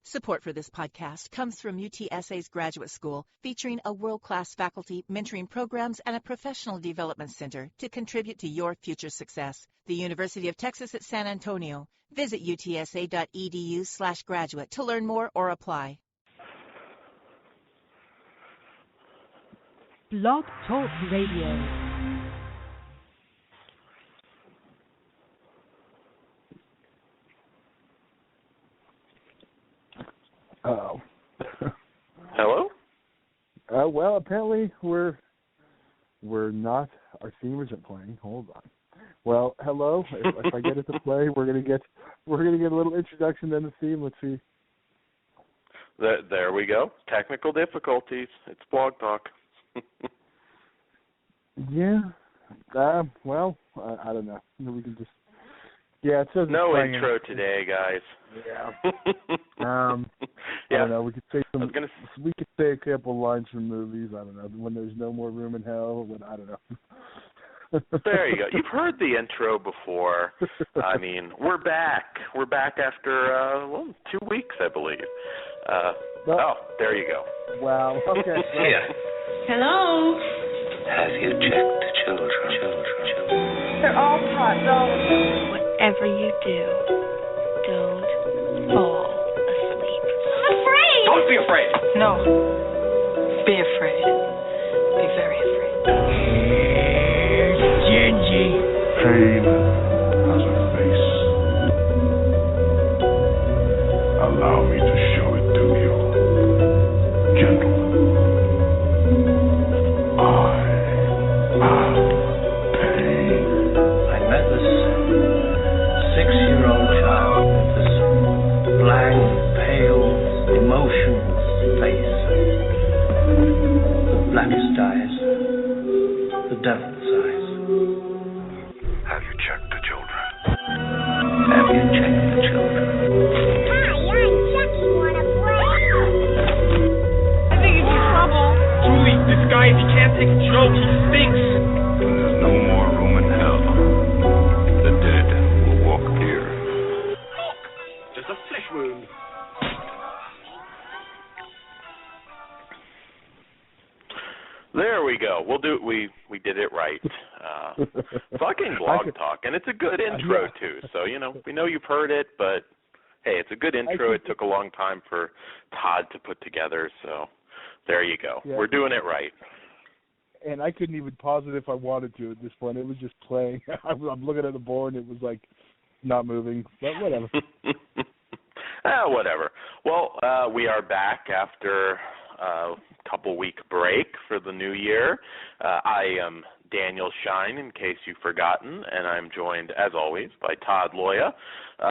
Support for this podcast comes from UTSA's Graduate School, featuring a world-class faculty, mentoring programs, and a professional development center to contribute to your future success. The University of Texas at San Antonio. Visit utsa.edu/graduate to learn more or apply. Blog Talk Radio. Oh. Hello? Well, apparently we're not. Our theme isn't playing. Hold on. Well, hello. If I get it to play, we're gonna get a little introduction, then the theme. Let's see. There we go. Technical difficulties. It's Blog Talk. Yeah. Well, I don't know. We can just. Yeah, it says no intro today, guys. Yeah. Yeah. I don't know. We could say we could say a couple lines from movies. I don't know. When there's no more room in hell. I don't know. There you go. You've heard the intro before. I mean, we're back. We're back after 2 weeks, I believe. There you go. Wow. Okay. Yeah. Hello. Have you checked the children? They're all hot dogs. Whatever you do, don't fall asleep. I'm afraid. Don't be afraid. No. Be afraid. Be very afraid. Here's Gingy. Pain has a face. Allow me to show it to you. Gentlemen, I am pain. I met this 6-year-old child with this blank, pale, emotionless face. The blackest eyes. The devil's eyes. Have you checked the children? Have you checked the children? Hi, I'm Chucky. Wanna play? I think he's in trouble. Julie, this guy, if he can't take a joke, he stinks. When there's no more room in hell, the dead will walk here. Look, just a flesh wound. There we go. We'll do. We did it right. Fucking Blog Talk, and it's a good intro too. So we know you've heard it, but hey, it's a good intro. It took a long time for Todd to put together, so there you go. Yeah. We're doing it right. And I couldn't even pause it if I wanted to at this point. It was just playing. I'm looking at the board, and it was like not moving. But whatever. Whatever. Well, we are back after a couple-week break for the new year. I am Daniel Shine, in case you've forgotten, and I'm joined, as always, by Todd Loya.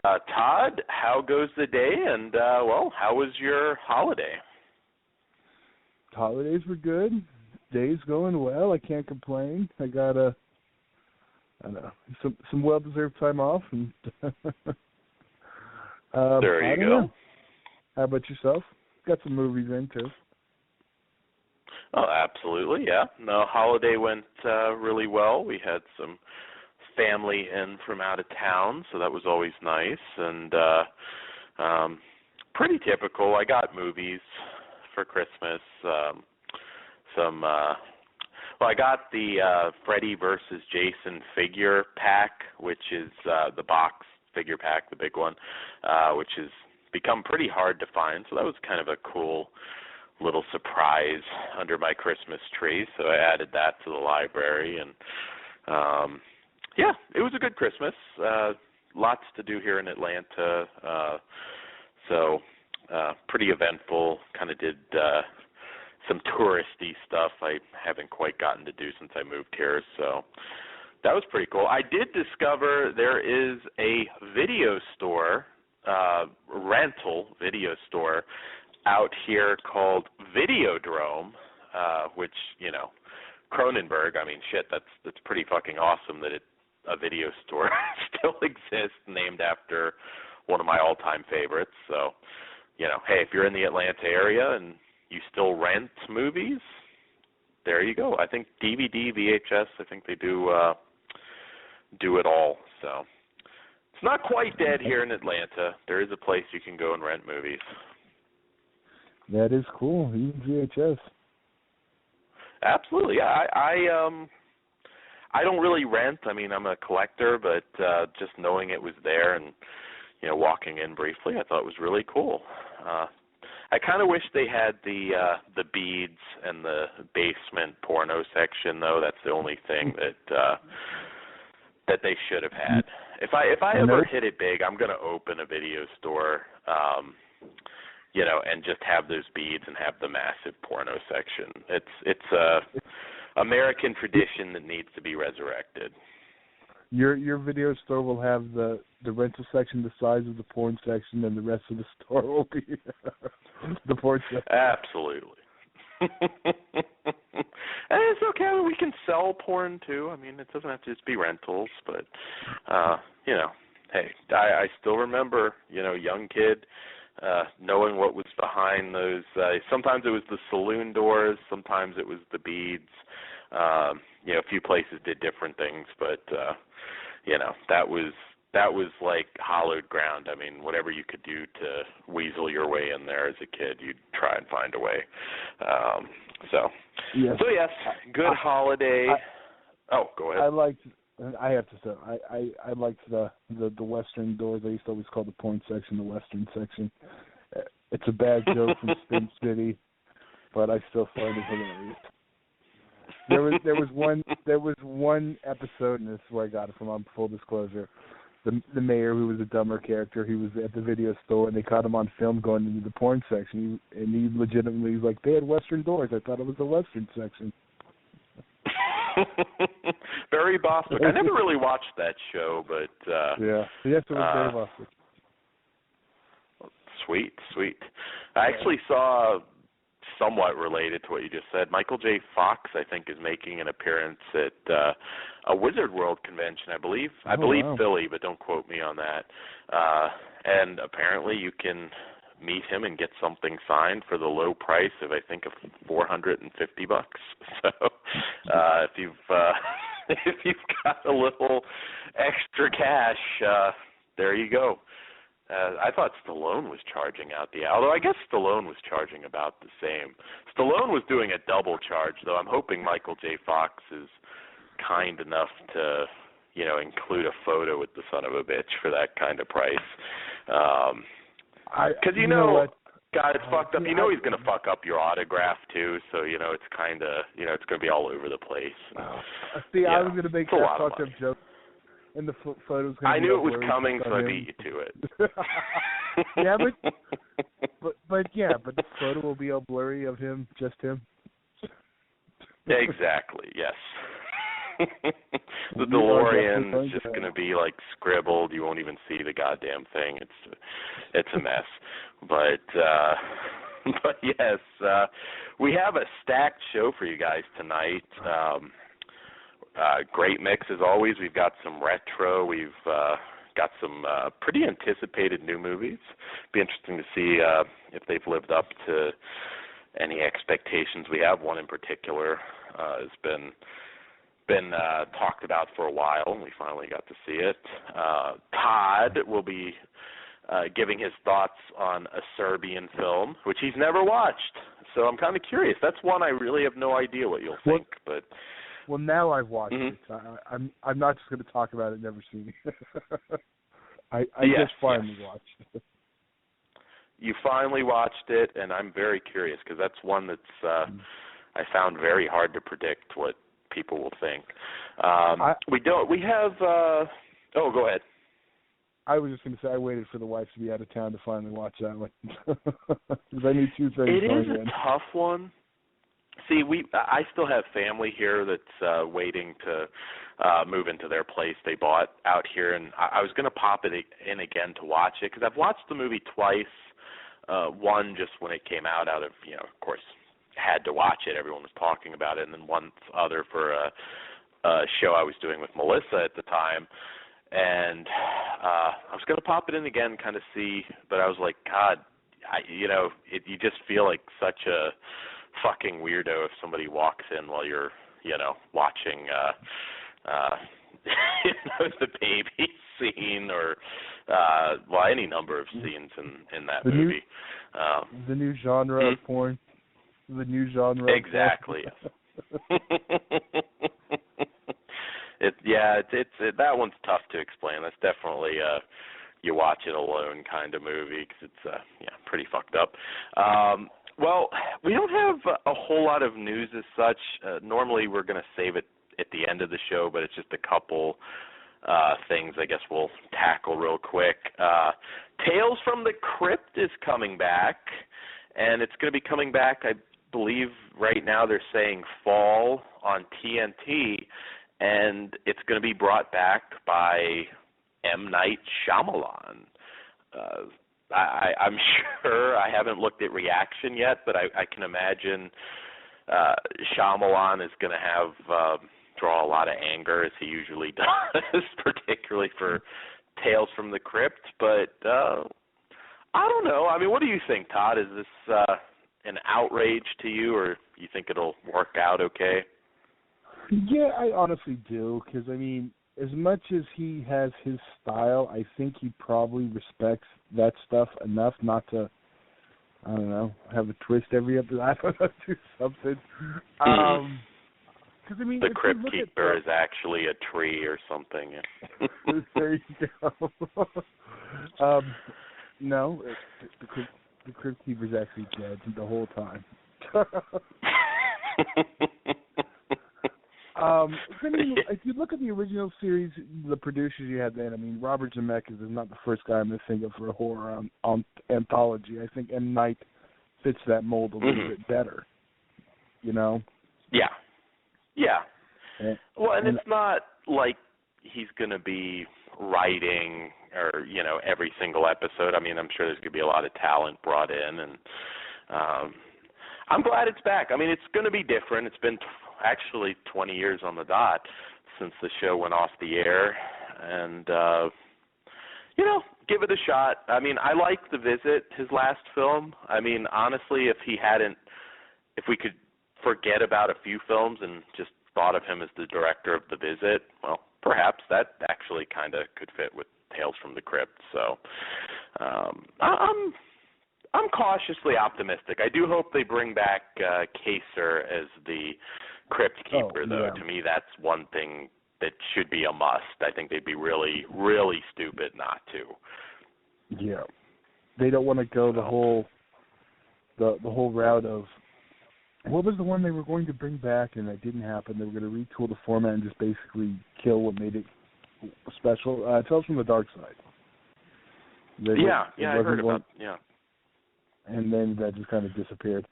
Todd, how goes the day, and, how was your holiday? Holidays were good. Day's going well. I can't complain. I got some well-deserved time off. And there you go. Know. How about yourself? Got some movies in, too. Oh, absolutely, yeah. No, holiday went really well. We had some family in from out of town, so that was always nice. And pretty typical. I got movies for Christmas. I got the Freddy versus Jason figure pack, which is the box figure pack, the big one, which has become pretty hard to find. So that was kind of a cool little surprise under my Christmas tree. So I added that to the library, and it was a good Christmas. Lots to do here in Atlanta, so pretty eventful. Kind of did some touristy stuff I haven't quite gotten to do since I moved here, so that was pretty cool. I did discover there is a video store, rental video store out here called Videodrome, which, Cronenberg, I mean, shit, that's pretty fucking awesome that a video store still exists named after one of my all-time favorites. So, hey, if you're in the Atlanta area and you still rent movies, there you go. I think DVD, VHS, I think they do it all. So it's not quite dead here in Atlanta. There is a place you can go and rent movies. That is cool. Even VHS. Absolutely, yeah. I don't really rent. I mean, I'm a collector, but just knowing it was there and walking in briefly, I thought it was really cool. I kind of wish they had the beads and the basement porno section, though. That's the only thing that they should have had. If I ever hit it big, I'm going to open a video store, and just have those beads and have the massive porno section. It's a American tradition that needs to be resurrected. Your video store will have the rental section the size of the porn section, and the rest of the store will be the porn section. Absolutely. And it's okay. We can sell porn too. I mean, it doesn't have to just be rentals, but hey, I still remember, young kid, knowing what was behind those. Sometimes it was the saloon doors, sometimes it was the beads. A few places did different things, but that was like hallowed ground. I mean, whatever you could do to weasel your way in there as a kid, you'd try and find a way. So yes, good holiday. Go ahead. I have to say, I liked the Western doors. I used to always call the porn section the Western section. It's a bad joke from Spin City, but I still find it hilarious. There was one episode, and this is where I got it from, on full disclosure. The mayor, who was a dumber character, he was at the video store, and they caught him on film going into the porn section. He legitimately was like, they had Western doors. I thought it was the Western section. Very Boston. I never really watched that show, but yes, it was very Boston. Sweet. I actually saw, somewhat related to what you just said, Michael J. Fox, I think, is making an appearance at a Wizard World convention, I believe. I believe wow. Philly, but don't quote me on that. And apparently you can meet him and get something signed for the low price of, I think, of $450. So if you've got a little extra cash, there you go. I thought Stallone was charging out although I guess Stallone was charging about the same. Stallone was doing a double charge, though. I'm hoping Michael J. Fox is kind enough to, include a photo with the son of a bitch for that kind of price. Because God, it's fucked up. He's going to fuck up your autograph too. So it's kind of, it's going to be all over the place. I was going to make that fucked up joke. And the photos. I knew it was coming, so I beat you to it. Yeah, but the photo will be all blurry of him, just him. Exactly. Yes. The DeLorean's just going to be like scribbled. You won't even see the goddamn thing. It's a mess. But yes, we have a stacked show for you guys tonight. Great mix as always. We've got some retro. We've got some pretty anticipated new movies. Be interesting to see if they've lived up to any expectations we have. One in particular has been talked about for a while, and we finally got to see it. Todd will be giving his thoughts on a Serbian film, which he's never watched. So I'm kind of curious. That's one I really have no idea what you'll think, but... Well, now I've watched it. I'm not just going to talk about it, never seen it. I just finally watched it. You finally watched it, and I'm very curious because that's one that's I found very hard to predict what people will think. We have. Go ahead. I was just going to say I waited for the wife to be out of town to finally watch that one because I need two things. It is a tough one. See, I still have family here that's waiting to move into their place they bought out here, and I was going to pop it in again to watch it because I've watched the movie twice. One just when it came out of course, had to watch it. Everyone was talking about it, and then one other for a show I was doing with Melissa at the time. And I was going to pop it in again, kind of see, but I was like, God, you just feel like such a fucking weirdo if somebody walks in while you're, watching, the baby scene or any number of scenes in that movie. The new genre of porn. The new genre. Exactly. It's that one's tough to explain. That's definitely you watch it alone kind of movie because it's pretty fucked up. Well, we don't have a whole lot of news as such. Normally we're going to save it at the end of the show, but it's just a couple things I guess we'll tackle real quick. Tales from the Crypt is coming back, and it's going to be coming back, I believe right now they're saying fall on TNT, and it's going to be brought back by M. Night Shyamalan. I'm sure, I haven't looked at reaction yet, but I can imagine Shyamalan is going to have draw a lot of anger, as he usually does, particularly for Tales from the Crypt. But I don't know. I mean, what do you think, Todd? Is this an outrage to you, or you think it'll work out okay? Yeah, I honestly do, because, I mean, as much as he has his style, I think he probably respects that stuff enough not to, I don't know, have a twist every episode. I don't know, do something. Because, I mean, the Crypt Keeper is actually a tree or something. There you go. No, the Crypt Keeper's actually dead the whole time. I mean, if you look at the original series, the producers you had then, I mean, Robert Zemeckis is not the first guy I'm going to think of for a horror anthology. I think M. Night fits that mold a little bit better, you know? Yeah. Yeah. Well, and it's not like he's going to be writing or, every single episode. I mean, I'm sure there's going to be a lot of talent brought in, and I'm glad it's back. I mean, it's going to be different. It's been actually 20 years on the dot since the show went off the air, and give it a shot. I mean, I liked The Visit, his last film. I mean, honestly, if we could forget about a few films and just thought of him as the director of The Visit, well, perhaps that actually kind of could fit with Tales from the Crypt. So I'm cautiously optimistic. I do hope they bring back Kaser as the Crypt Keeper, though. To me, that's one thing that should be a must. I think they'd be really, really stupid not to. Yeah, they don't want to go the whole route of, what was the one they were going to bring back and that didn't happen? They were going to retool the format and just basically kill what made it special. Tales from the Dark Side. I heard about. And then that just kind of disappeared.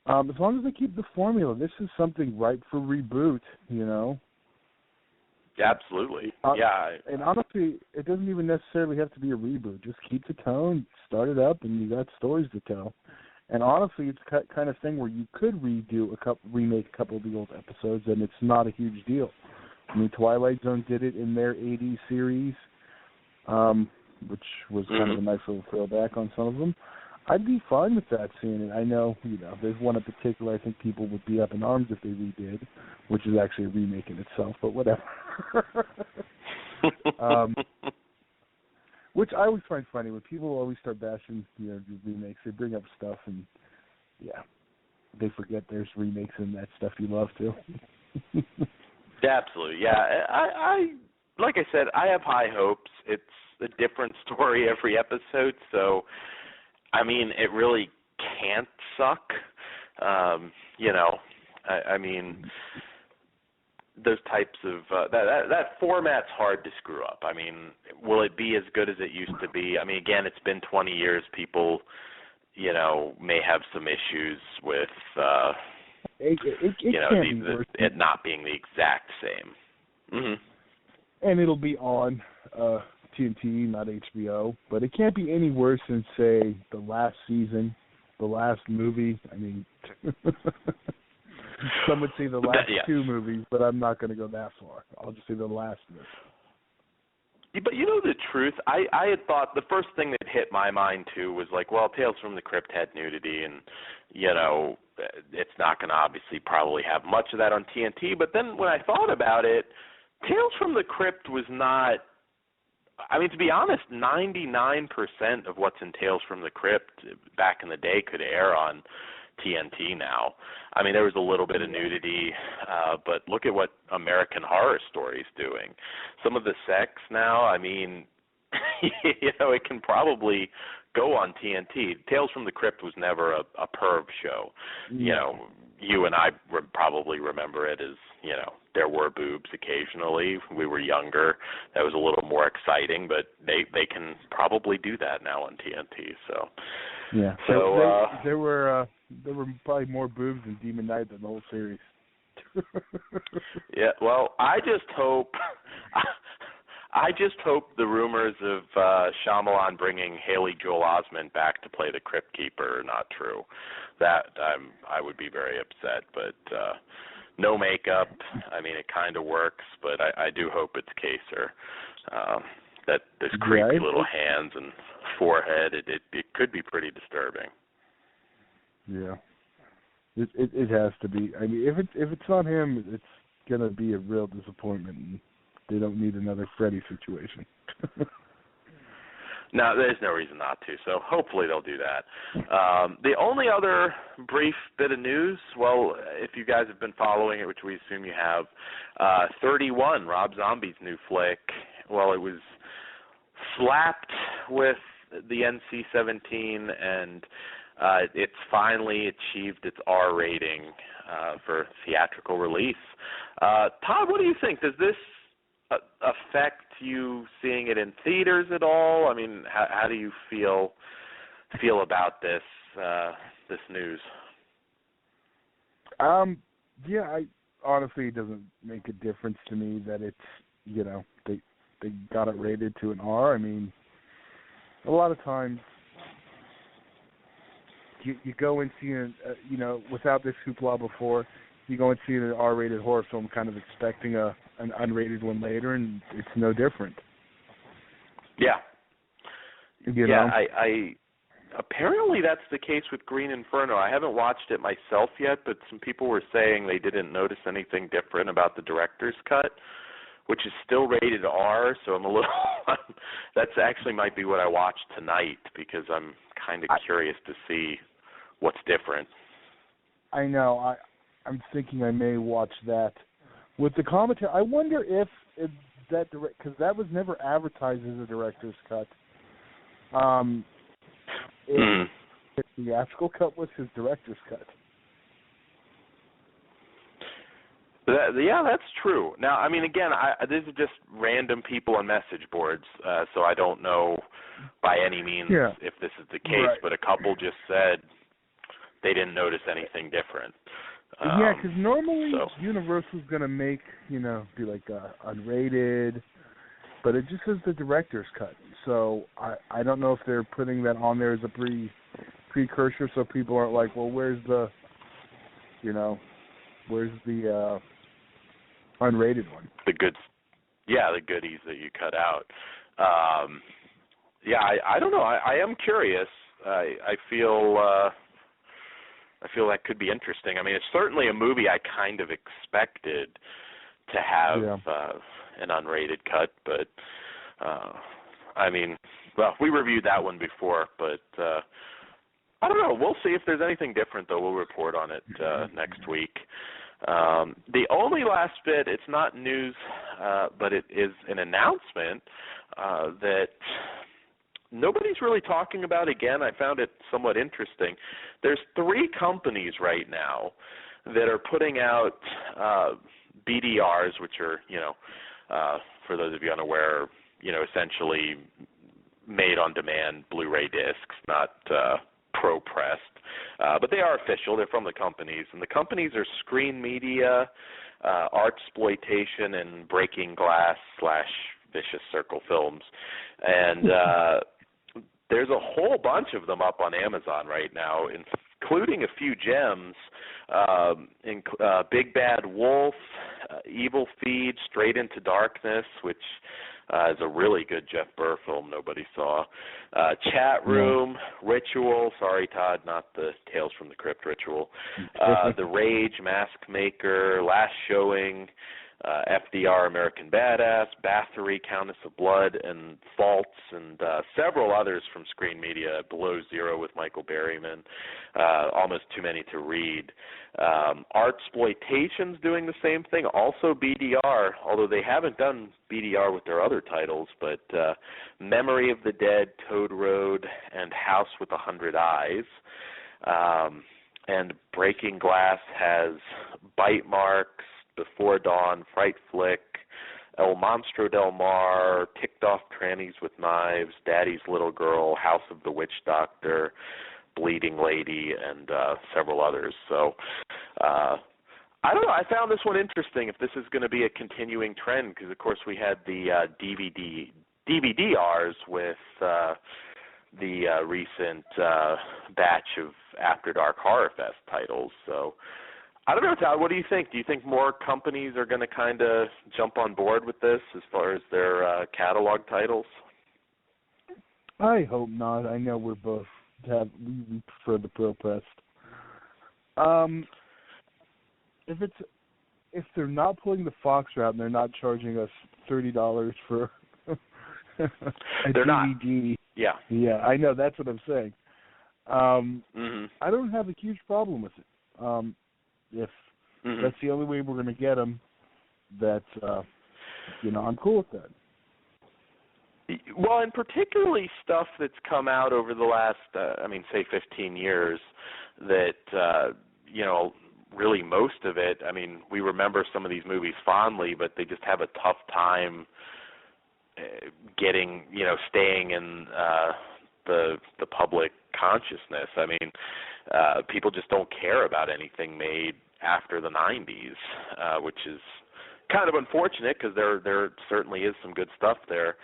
As long as they keep the formula, this is something ripe for reboot, Absolutely. And honestly, it doesn't even necessarily have to be a reboot. Just keep the tone, start it up, and you got stories to tell. And honestly, it's the kind of thing where you could remake a couple of the old episodes, and it's not a huge deal. I mean, Twilight Zone did it in their 80s series, which was kind of a nice little throwback on some of them. I'd be fine with that seeing it. I know, there's one in particular I think people would be up in arms if they redid, which is actually a remake in itself, but whatever. Which I always find funny when people always start bashing, remakes. They bring up stuff and, they forget there's remakes in that stuff you love too. Absolutely, yeah. I like I said, I have high hopes. It's a different story every episode, so I mean, it really can't suck. I mean, those types of that format's hard to screw up. I mean, will it be as good as it used to be? I mean, again, it's been 20 years. People, may have some issues with it not being the exact same. Mm-hmm. And it'll be on TNT, not HBO, but it can't be any worse than, say, the last season, the last movie. I mean, some would say the last two movies, but I'm not going to go that far. I'll just say the last movie. But the truth, I had thought the first thing that hit my mind, too, was like, well, Tales from the Crypt had nudity, and, it's not going to obviously probably have much of that on TNT. But then when I thought about it, Tales from the Crypt was not I mean, to be honest, 99% of what's in Tales from the Crypt back in the day could air on TNT now. I mean, there was a little bit of nudity, but look at what American Horror Story's doing. Some of the sex now, I mean, it can probably go on TNT. Tales from the Crypt was never a perv show. You and I probably remember it as, there were boobs occasionally. We were younger. That was a little more exciting, but they can probably do that now on TNT. So yeah. So there were probably more boobs in Demon Knight than the whole series. Yeah. Well, I just hope the rumors of Shyamalan bringing Haley Joel Osment back to play the Crypt Keeper are not true. That I would be very upset, but no makeup. I mean, it kind of works, but I do hope it's Kaser. That this creepy little hands and forehead, it could be pretty disturbing. Yeah, it has to be. I mean, if it's not him, it's gonna be a real disappointment. And they don't need another Freddy situation. No, there's no reason not to, so hopefully they'll do that. The only other brief bit of news, well, if you guys have been following it, which we assume you have, 31, Rob Zombie's new flick, well, it was slapped with the NC-17, and it's finally achieved its R rating for theatrical release. Todd, what do you think? Does this affect you seeing it in theaters at all? I mean, how do you feel about this news? Yeah, honestly, it doesn't make a difference to me that it's, they got it rated to an R. I mean, a lot of times you go and see without this hoopla before, you go and see an R-rated horror film kind of expecting an unrated one later, and it's no different. Yeah. You know? I apparently that's the case with Green Inferno. I haven't watched it myself yet, but some people were saying they didn't notice anything different about the director's cut, which is still rated R, so I'm a little that's actually might be what I watch tonight, because I'm kind of curious to see what's different. I know. I'm thinking I may watch that. With the commentary, I wonder if that because that was never advertised as a director's cut. If the theatrical cut was his director's cut. Yeah, that's true. Now, I mean, again, these are just random people on message boards, so I don't know by any means if this is the case, but a couple just said they didn't notice anything different. Yeah, because normally Universal's going to make, be like unrated, but it just says the director's cut. So I don't know if they're putting that on there as a precursor, so people aren't like, well, where's the unrated one? The goodies that you cut out. I don't know. I am curious. I feel that could be interesting. I mean, it's certainly a movie I kind of expected to have an unrated cut, but I mean, well, we reviewed that one before, but I don't know. We'll see if there's anything different, though. We'll report on it next week. The only last bit, it's not news, but it is an announcement that nobody's really talking about. Again, I found it somewhat interesting. There's 3 companies right now that are putting out BDRs, which are, for those of you unaware, essentially made-on-demand Blu-ray discs, not pro-pressed. But they are official. They're from the companies. And the companies are Screen Media, Artsploitation, and Breaking Glass / Vicious Circle Films. And there's a whole bunch of them up on Amazon right now, including a few gems, Big Bad Wolf, Evil Feed, Straight into Darkness, which is a really good Jeff Burr film nobody saw, Chat Room, Ritual, sorry Todd, not the Tales from the Crypt Ritual, The Rage, Mask Maker, Last Showing, FDR, American Badass, Bathory, Countess of Blood, and Faults, and several others from Screen Media, Below Zero with Michael Berryman, almost too many to read. Artsploitation's doing the same thing, also BDR, although they haven't done BDR with their other titles, but Memory of the Dead, Toad Road, and House with 100 Eyes. And Breaking Glass has Bite Marks, Before Dawn, Fright Flick, El Monstro del Mar, Ticked Off Trannies with Knives, Daddy's Little Girl, House of the Witch Doctor, Bleeding Lady, and several others. So I don't know. I found this one interesting if this is going to be a continuing trend because, of course, we had the DVDRs with the recent batch of After Dark Horror Fest titles. So I don't know, Todd, what do you think? Do you think more companies are going to kind of jump on board with this as far as their catalog titles? I hope not. I know we prefer the Pro Press. If they're not pulling the Fox route and they're not charging us $30 for a they're DVD. Not. Yeah. Yeah, I know. That's what I'm saying. I don't have a huge problem with it. If that's the only way we're going to get them, I'm cool with that. Well, and particularly stuff that's come out over the last, say 15 years that, really most of it, we remember some of these movies fondly, but they just have a tough time getting, staying in the public consciousness. People just don't care about anything made after the 90s, which is kind of unfortunate because there certainly is some good stuff there.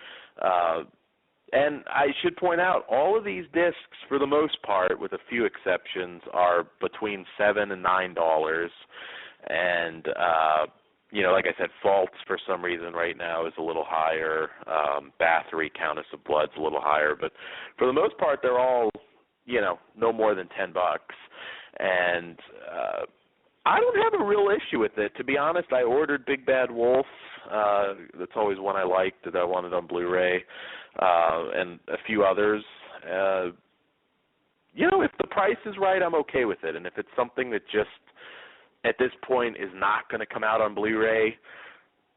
And I should point out, all of these discs, for the most part, with a few exceptions, are between $7 and $9. And, like I said, Faults, for some reason, right now is a little higher. Bathory, Countess of Blood's a little higher. But for the most part, they're all, no more than $10. And I don't have a real issue with it. To be honest, I ordered Big Bad Wolf. That's always one I liked that I wanted on Blu-ray. And a few others. If the price is right, I'm okay with it. And if it's something that just, at this point, is not going to come out on Blu-ray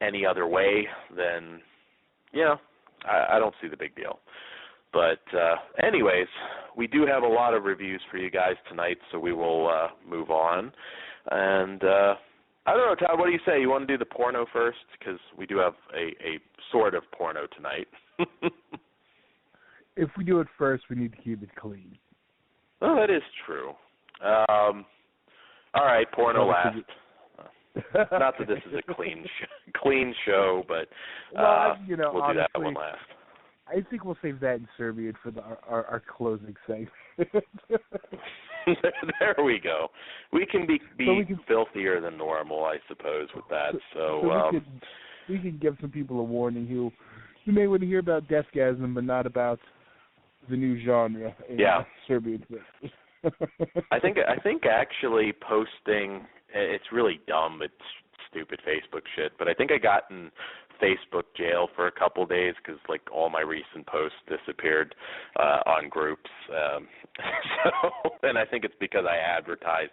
any other way, then, I don't see the big deal. But anyways, we do have a lot of reviews for you guys tonight, so we will move on. And I don't know, Todd, what do you say? You want to do the porno first? Because we do have a sort of porno tonight. If we do it first, we need to keep it clean. Oh, that is true. All right, porno last. Not that this is a clean show, but we'll honestly, do that one last. I think we'll save that in Serbian for our closing segment. There we go. We can be filthier than normal, I suppose, with that. So we can give some people a warning who may want to hear about Deathgasm, but not about the new genre in Serbian. I think actually posting, it's really dumb, it's stupid Facebook shit, but I think I got in Facebook jail for a couple of days because all my recent posts disappeared on groups. And I think it's because I advertised,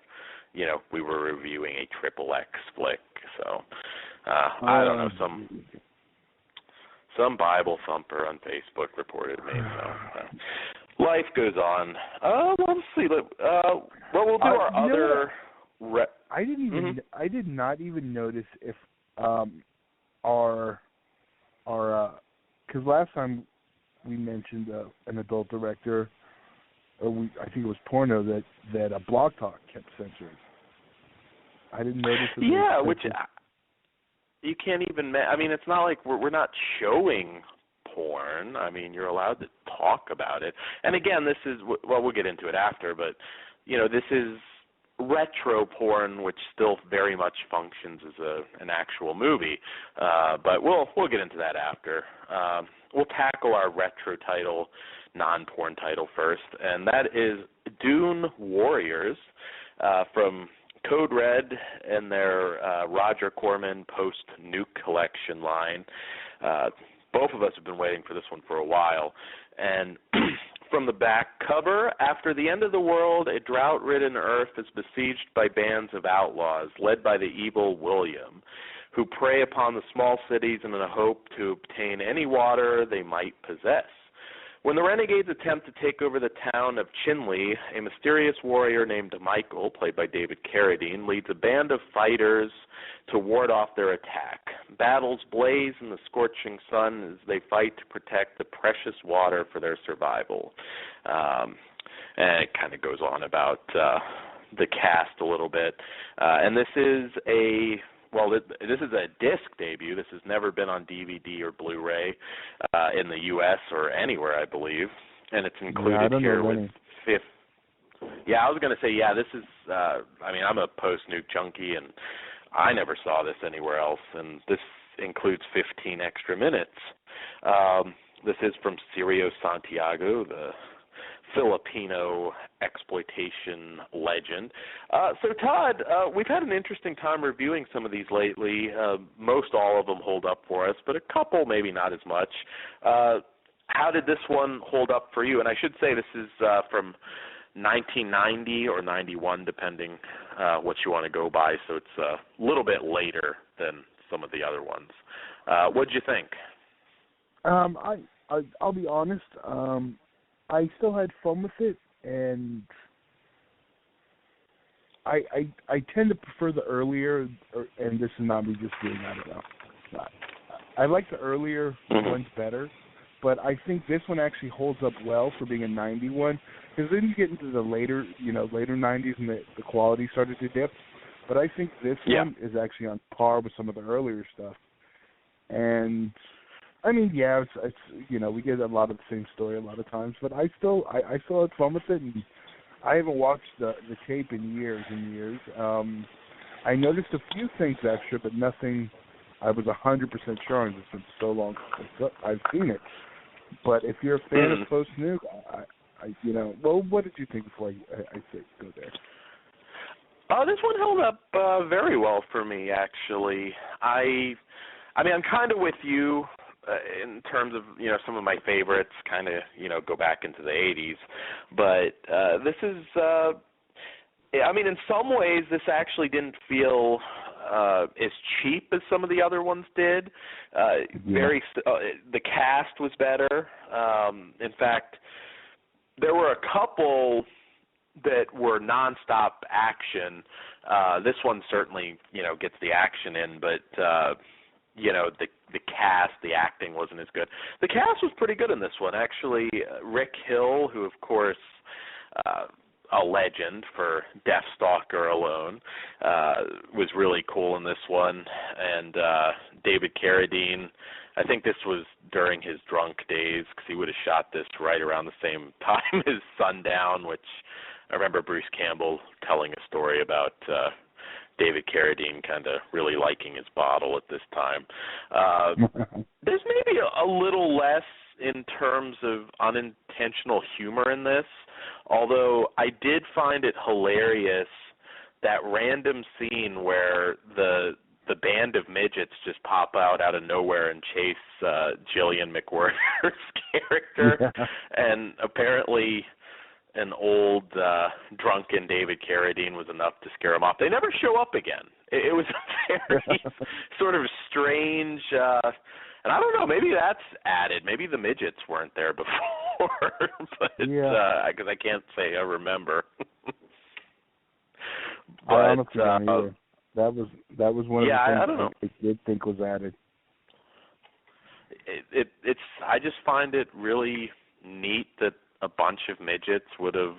we were reviewing a XXX flick. So I don't know, some Bible thumper on Facebook reported me. So life goes on. Let's see. We'll do our other. I did not even notice if our because last time we mentioned an adult director, I think it was porno that a Blog Talk kept censoring. I didn't notice. Which you can't even. It's not like we're not showing porn. You're allowed to talk about it. And again, this is we'll get into it after, but this is retro porn, which still very much functions as an actual movie. But we'll get into that after. We'll tackle our retro title, non-porn title first, and that is Dune Warriors from Code Red and their Roger Corman post-Nuke collection line. Both of us have been waiting for this one for a while. And from the back cover, after the end of the world, a drought-ridden earth is besieged by bands of outlaws, led by the evil William, who prey upon the small cities in a hope to obtain any water they might possess. When the renegades attempt to take over the town of Chinley, a mysterious warrior named Michael, played by David Carradine, leads a band of fighters to ward off their attack. Battles blaze in the scorching sun as they fight to protect the precious water for their survival. And it kind of goes on about the cast a little bit. And this is this is a disc debut. This has never been on DVD or Blu-ray in the U.S. or anywhere, I believe. And it's included here with fifth. Yeah, I was going to say, this is, I'm a post-nuke junkie, and I never saw this anywhere else. And this includes 15 extra minutes. This is from Sirio Santiago, the Filipino exploitation legend. So, Todd, we've had an interesting time reviewing some of these lately. Most all of them hold up for us, but a couple maybe not as much. How did this one hold up for you? And I should say this is from 1990 or 91, depending what you want to go by, so it's a little bit later than some of the other ones. What did you think? I'll be honest. I still had fun with it, and I tend to prefer the earlier, and this is not me just doing that. I don't know. I like the earlier ones better, but I think this one actually holds up well for being a 91, because then you get into the later 90s and the quality started to dip. But I think this one is actually on par with some of the earlier stuff, and I mean, it's we get a lot of the same story a lot of times, but I still had fun with it, and I haven't watched the tape in years and years. I noticed a few things extra, but nothing I was 100% sure on. It's been so long since I've seen it. But if you're a fan of Post Nuke, what did you think before I say go there? This one held up very well for me, actually. I'm kind of with you. In terms of, some of my favorites kind of, go back into the 80s. But this is, in some ways, this actually didn't feel as cheap as some of the other ones did. The cast was better. In fact, there were a couple that were nonstop action. This one certainly, gets the action in, but the cast, the acting wasn't as good. The cast was pretty good in this one, actually. Rick Hill, who, of course, a legend for Deathstalker alone, was really cool in this one. And David Carradine, I think this was during his drunk days, because he would have shot this right around the same time as Sundown, which I remember Bruce Campbell telling a story about David Carradine kind of really liking his bottle at this time. There's maybe a little less in terms of unintentional humor in this, although I did find it hilarious, that random scene where the band of midgets just pop out of nowhere and chase Jillian McWhirter's character, and apparently an old drunken David Carradine was enough to scare him off. They never show up again. It was very sort of strange, and I don't know, maybe that's added. Maybe the midgets weren't there before, but because I can't say I remember. But I honestly don't either. That was one of the things I did think was added. It's I just find it really neat that a bunch of midgets would have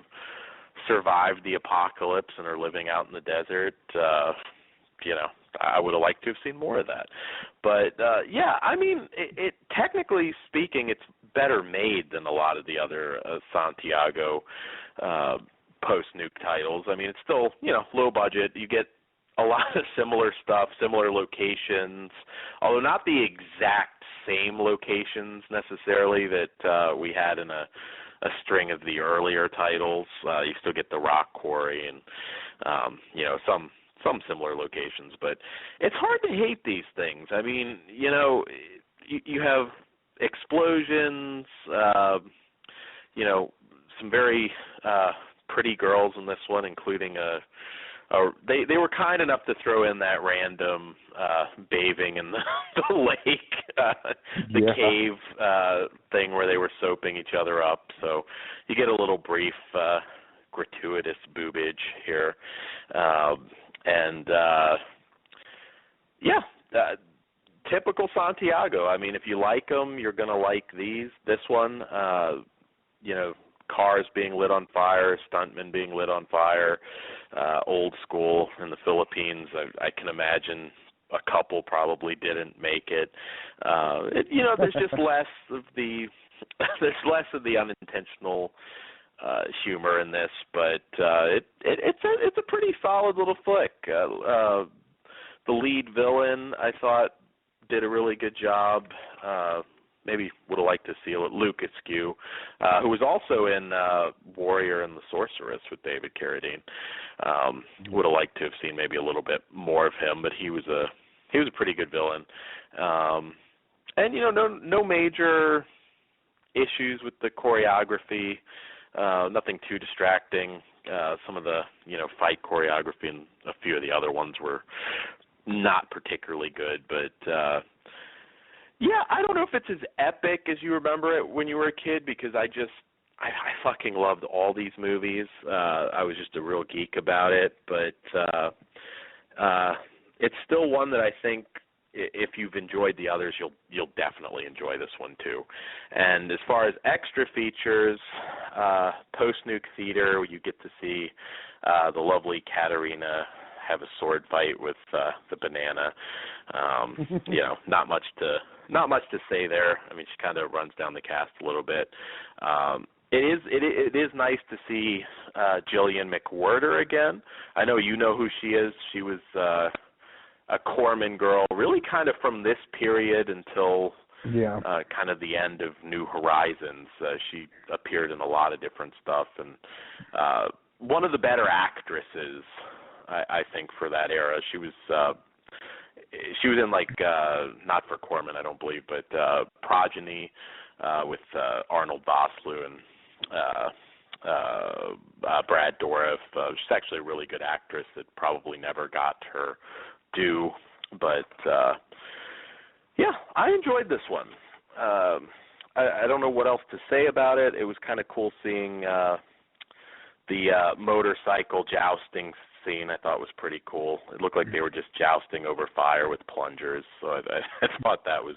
survived the apocalypse and are living out in the desert. I would have liked to have seen more of that. But, it technically speaking, it's better made than a lot of the other Santiago post-nuke titles. It's still, low budget. You get a lot of similar stuff, similar locations, although not the exact same locations necessarily that we had in a a string of the earlier titles. You still get the rock quarry and some similar locations, but it's hard to hate these things. I mean, you have explosions, some very pretty girls in this one, including they were kind enough to throw in that random bathing in the lake, cave thing where they were soaping each other up. So you get a little brief gratuitous boobage here. Typical Santiago. I mean, if you like them, you're going to like this one. Cars being lit on fire, stuntmen being lit on fire, old school in the Philippines. I can imagine a couple probably didn't make it. There's just less of the unintentional humor in this, but it's a pretty solid little flick. The lead villain, I thought, did a really good job. Maybe would have liked to see Luke Askew, who was also in Warrior and the Sorceress with David Carradine. Would have liked to have seen maybe a little bit more of him, but he was a pretty good villain. No major issues with the choreography. Nothing too distracting. Some of the fight choreography and a few of the other ones were not particularly good, but I don't know if it's as epic as you remember it when you were a kid, because I fucking loved all these movies. I was just a real geek about it, but it's still one that I think if you've enjoyed the others, you'll definitely enjoy this one too. And as far as extra features, post-nuke theater, you get to see the lovely Katarina have a sword fight with the banana. Not much to say there. I mean, she kind of runs down the cast a little bit. It is nice to see Jillian McWhirter again. I know you know who she is. She was a Corman girl, really kind of from this period until kind of the end of New Horizons. She appeared in a lot of different stuff, and one of the better actresses, I think, for that era. She was in not for Corman, I don't believe, but Progeny with Arnold Vosloo and Brad Dourif. She's actually a really good actress that probably never got her due, but I enjoyed this one. I don't know what else to say about it. It was kind of cool seeing the motorcycle jousting scene. I thought was pretty cool. It looked like they were just jousting over fire with plungers, so I thought that was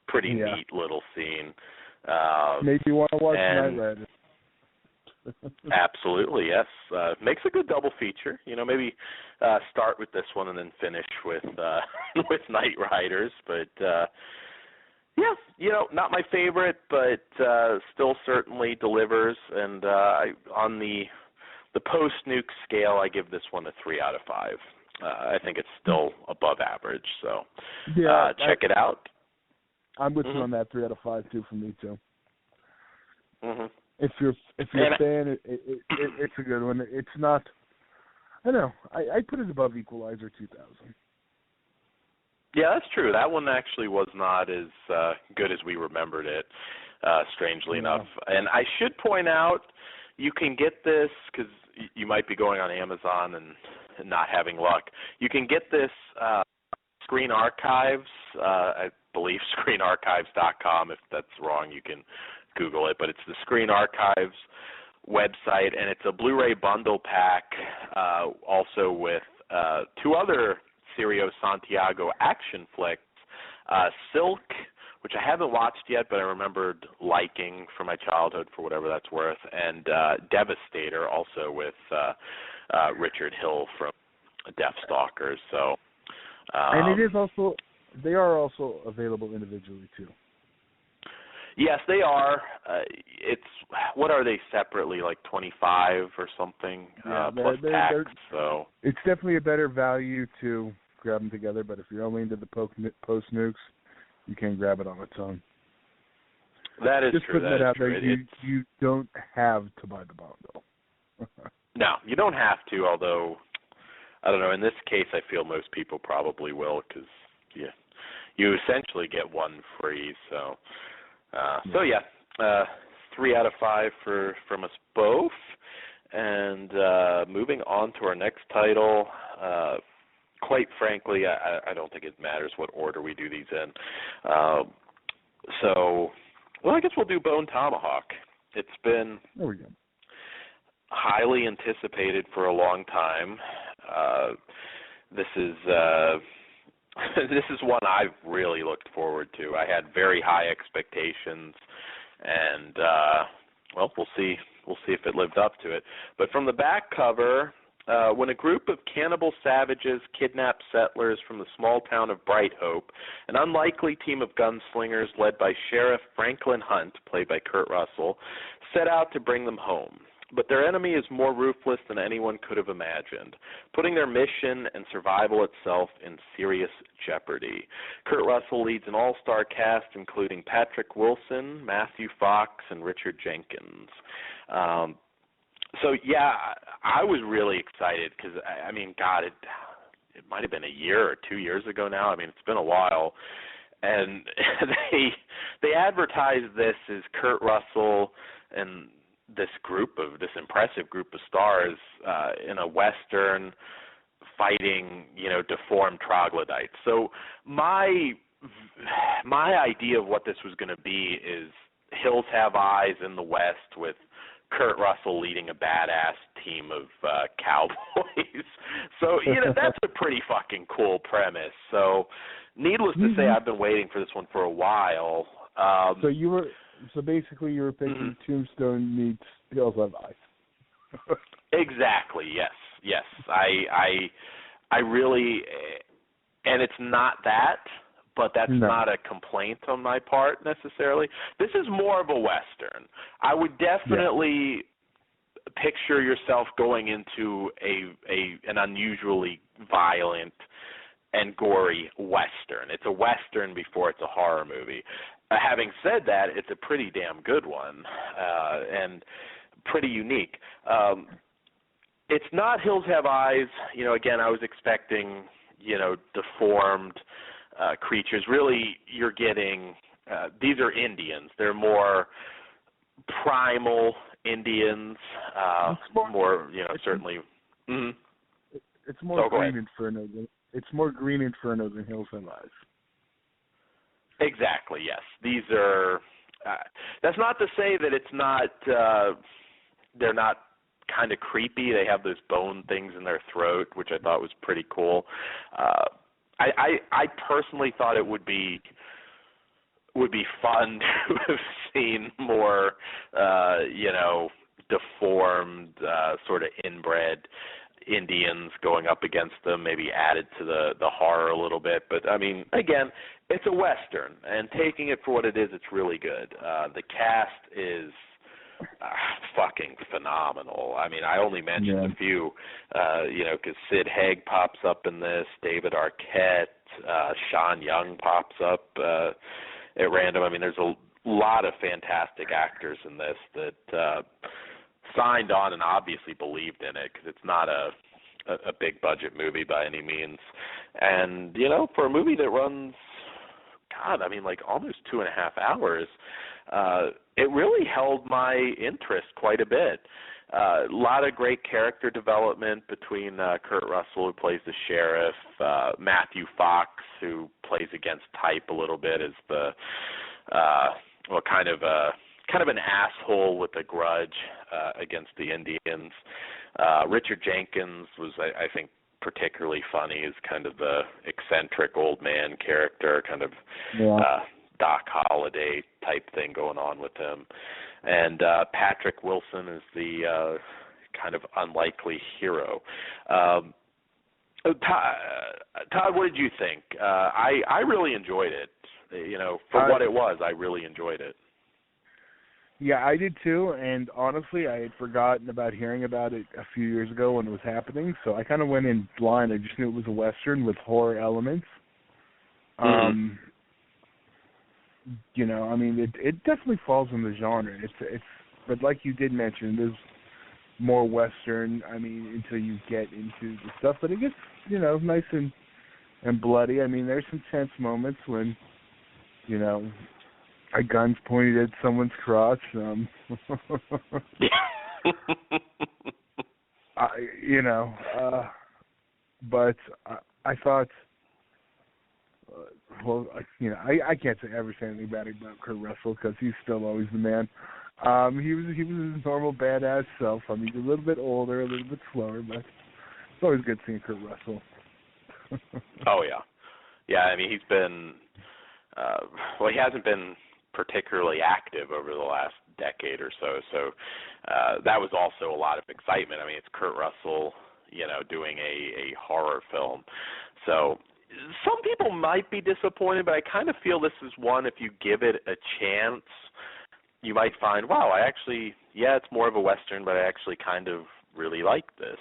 pretty neat little scene. Maybe you want to watch Night Riders. Absolutely, yes. Makes a good double feature. Maybe start with this one and then finish with with Night Riders. But not my favorite, but still certainly delivers. And on the post-nuke scale, I give this one a 3 out of 5. I think it's still above average. So check it out. I'm with you on that. 3 out of 5 too for me too. Mm-hmm. If you're a fan, it's a good one. It's not. I don't know. I put it above Equalizer 2000. Yeah, that's true. That one actually was not as good as we remembered it, strangely enough. And I should point out, you can get this, because you might be going on Amazon and not having luck. You can get this Screen Archives, I believe screenarchives.com. If that's wrong, you can Google it. But it's the Screen Archives website, and it's a Blu-ray bundle pack also with 2 other Cirio Santiago action flicks, Silk, which I haven't watched yet, but I remembered liking from my childhood for whatever that's worth, and Devastator, also with Richard Hill from Deathstalkers. So, and they are also available individually too. Yes, they are. What are they separately, like $25 or something plus tax? So it's definitely a better value to grab them together. But if you're only into the post nukes, you can grab it on its own. That is just true. putting that out true. there. You don't have to buy the bundle. No, you don't have to. Although, I don't know. In this case, I feel most people probably will because you essentially get one free. So, 3 out of 5 from us both. And moving on to our next title. Quite frankly, I don't think it matters what order we do these in. I guess we'll do Bone Tomahawk. It's been highly anticipated for a long time. This is one I've really looked forward to. I had very high expectations, and we'll see. We'll see if it lived up to it. But from the back cover, when a group of cannibal savages kidnap settlers from the small town of Bright Hope, an unlikely team of gunslingers led by Sheriff Franklin Hunt, played by Kurt Russell, set out to bring them home. But their enemy is more ruthless than anyone could have imagined, putting their mission and survival itself in serious jeopardy. Kurt Russell leads an all-star cast including Patrick Wilson, Matthew Fox, and Richard Jenkins. I was really excited because, it might have been a year or 2 years ago now. I mean, it's been a while. And they advertised this as Kurt Russell and this impressive group of stars in a Western fighting, deformed troglodytes. So my idea of what this was going to be is Hills Have Eyes in the West with Kurt Russell leading a badass team of cowboys. So, that's a pretty fucking cool premise. So, needless to say, I've been waiting for this one for a while. So basically you were picking Tombstone meets Hills Have Eyes. Exactly, yes. I really, and it's not that, but that's not a complaint on my part necessarily. This is more of a Western. I would definitely picture yourself going into an unusually violent and gory Western. It's a Western before it's a horror movie. Having said that, it's a pretty damn good one and pretty unique. It's not Hills Have Eyes. Again, I was expecting, deformed creatures. Really, you're getting these are Indians. They're more primal Indians. Certainly. Mm-hmm. It's more Green Inferno. It's more Green Inferno than Hills Have Eyes. Exactly. Yes. These are. That's not to say that it's not. They're not kind of creepy. They have those bone things in their throat, which I thought was pretty cool. I personally thought it would be fun to have seen more, deformed, sort of inbred Indians going up against them, maybe added to the horror a little bit. But, again, it's a Western, and taking it for what it is, it's really good. The cast is fucking phenomenal. I only mentioned a few, because Sid Haig pops up in this, David Arquette, Sean Young pops up at random. There's a lot of fantastic actors in this that signed on and obviously believed in it, because it's not a big budget movie by any means. And, for a movie that runs, almost 2.5 hours, it really held my interest quite a bit. A lot of great character development between Kurt Russell, who plays the sheriff, Matthew Fox, who plays against type a little bit as the kind of an asshole with a grudge against the Indians. Richard Jenkins was, I think, particularly funny as kind of the eccentric old man character, kind of Doc Holliday type thing going on with him. And Patrick Wilson is the kind of unlikely hero. Todd, what did you think? I really enjoyed it. For what it was, I really enjoyed it. Yeah, I did too, and honestly, I had forgotten about hearing about it a few years ago when it was happening, so I kind of went in blind. I just knew it was a Western with horror elements. I mean, it definitely falls in the genre. But like you did mention, there's more Western. I mean, until you get into the stuff, but it gets nice and bloody. I mean, there's some tense moments when a gun's pointed at someone's crotch. But I thought. I can't ever say anything bad about Kurt Russell because he's still always the man. He was his normal badass self. I mean, he's a little bit older, a little bit slower, but it's always good seeing Kurt Russell. Oh yeah. I mean, he's been he hasn't been particularly active over the last decade or so. So that was also a lot of excitement. I mean, it's Kurt Russell, doing a horror film. So some people might be disappointed, but I kind of feel this is one, if you give it a chance, you might find, wow, it's more of a Western, but I actually kind of really like this.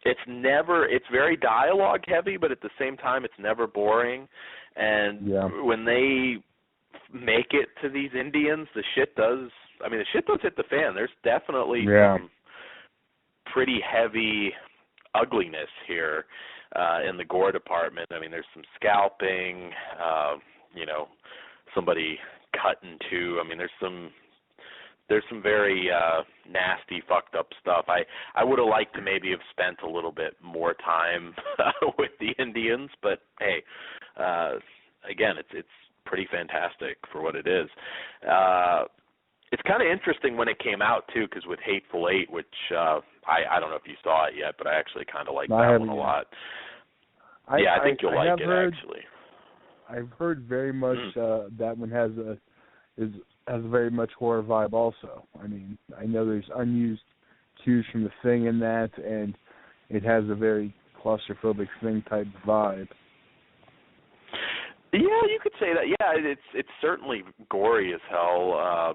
It's very dialogue heavy, but at the same time, it's never boring. And when they make it to these Indians, the shit does hit the fan. There's definitely some pretty heavy ugliness here in the gore department. I mean, there's some scalping, somebody cut in two. I mean, there's some very nasty, fucked up stuff. I would have liked to maybe have spent a little bit more time with the Indians, but hey, again, it's pretty fantastic for what it is. It's kind of interesting when it came out too, because with Hateful Eight, which I don't know if you saw it yet, but I actually kind of like that one a lot. I think you'll like it actually. I've heard very much that one has a very much horror vibe also. I mean, I know there's unused cues from The Thing in that, and it has a very claustrophobic Thing type vibe. Yeah, you could say that. Yeah, it's certainly gory as hell.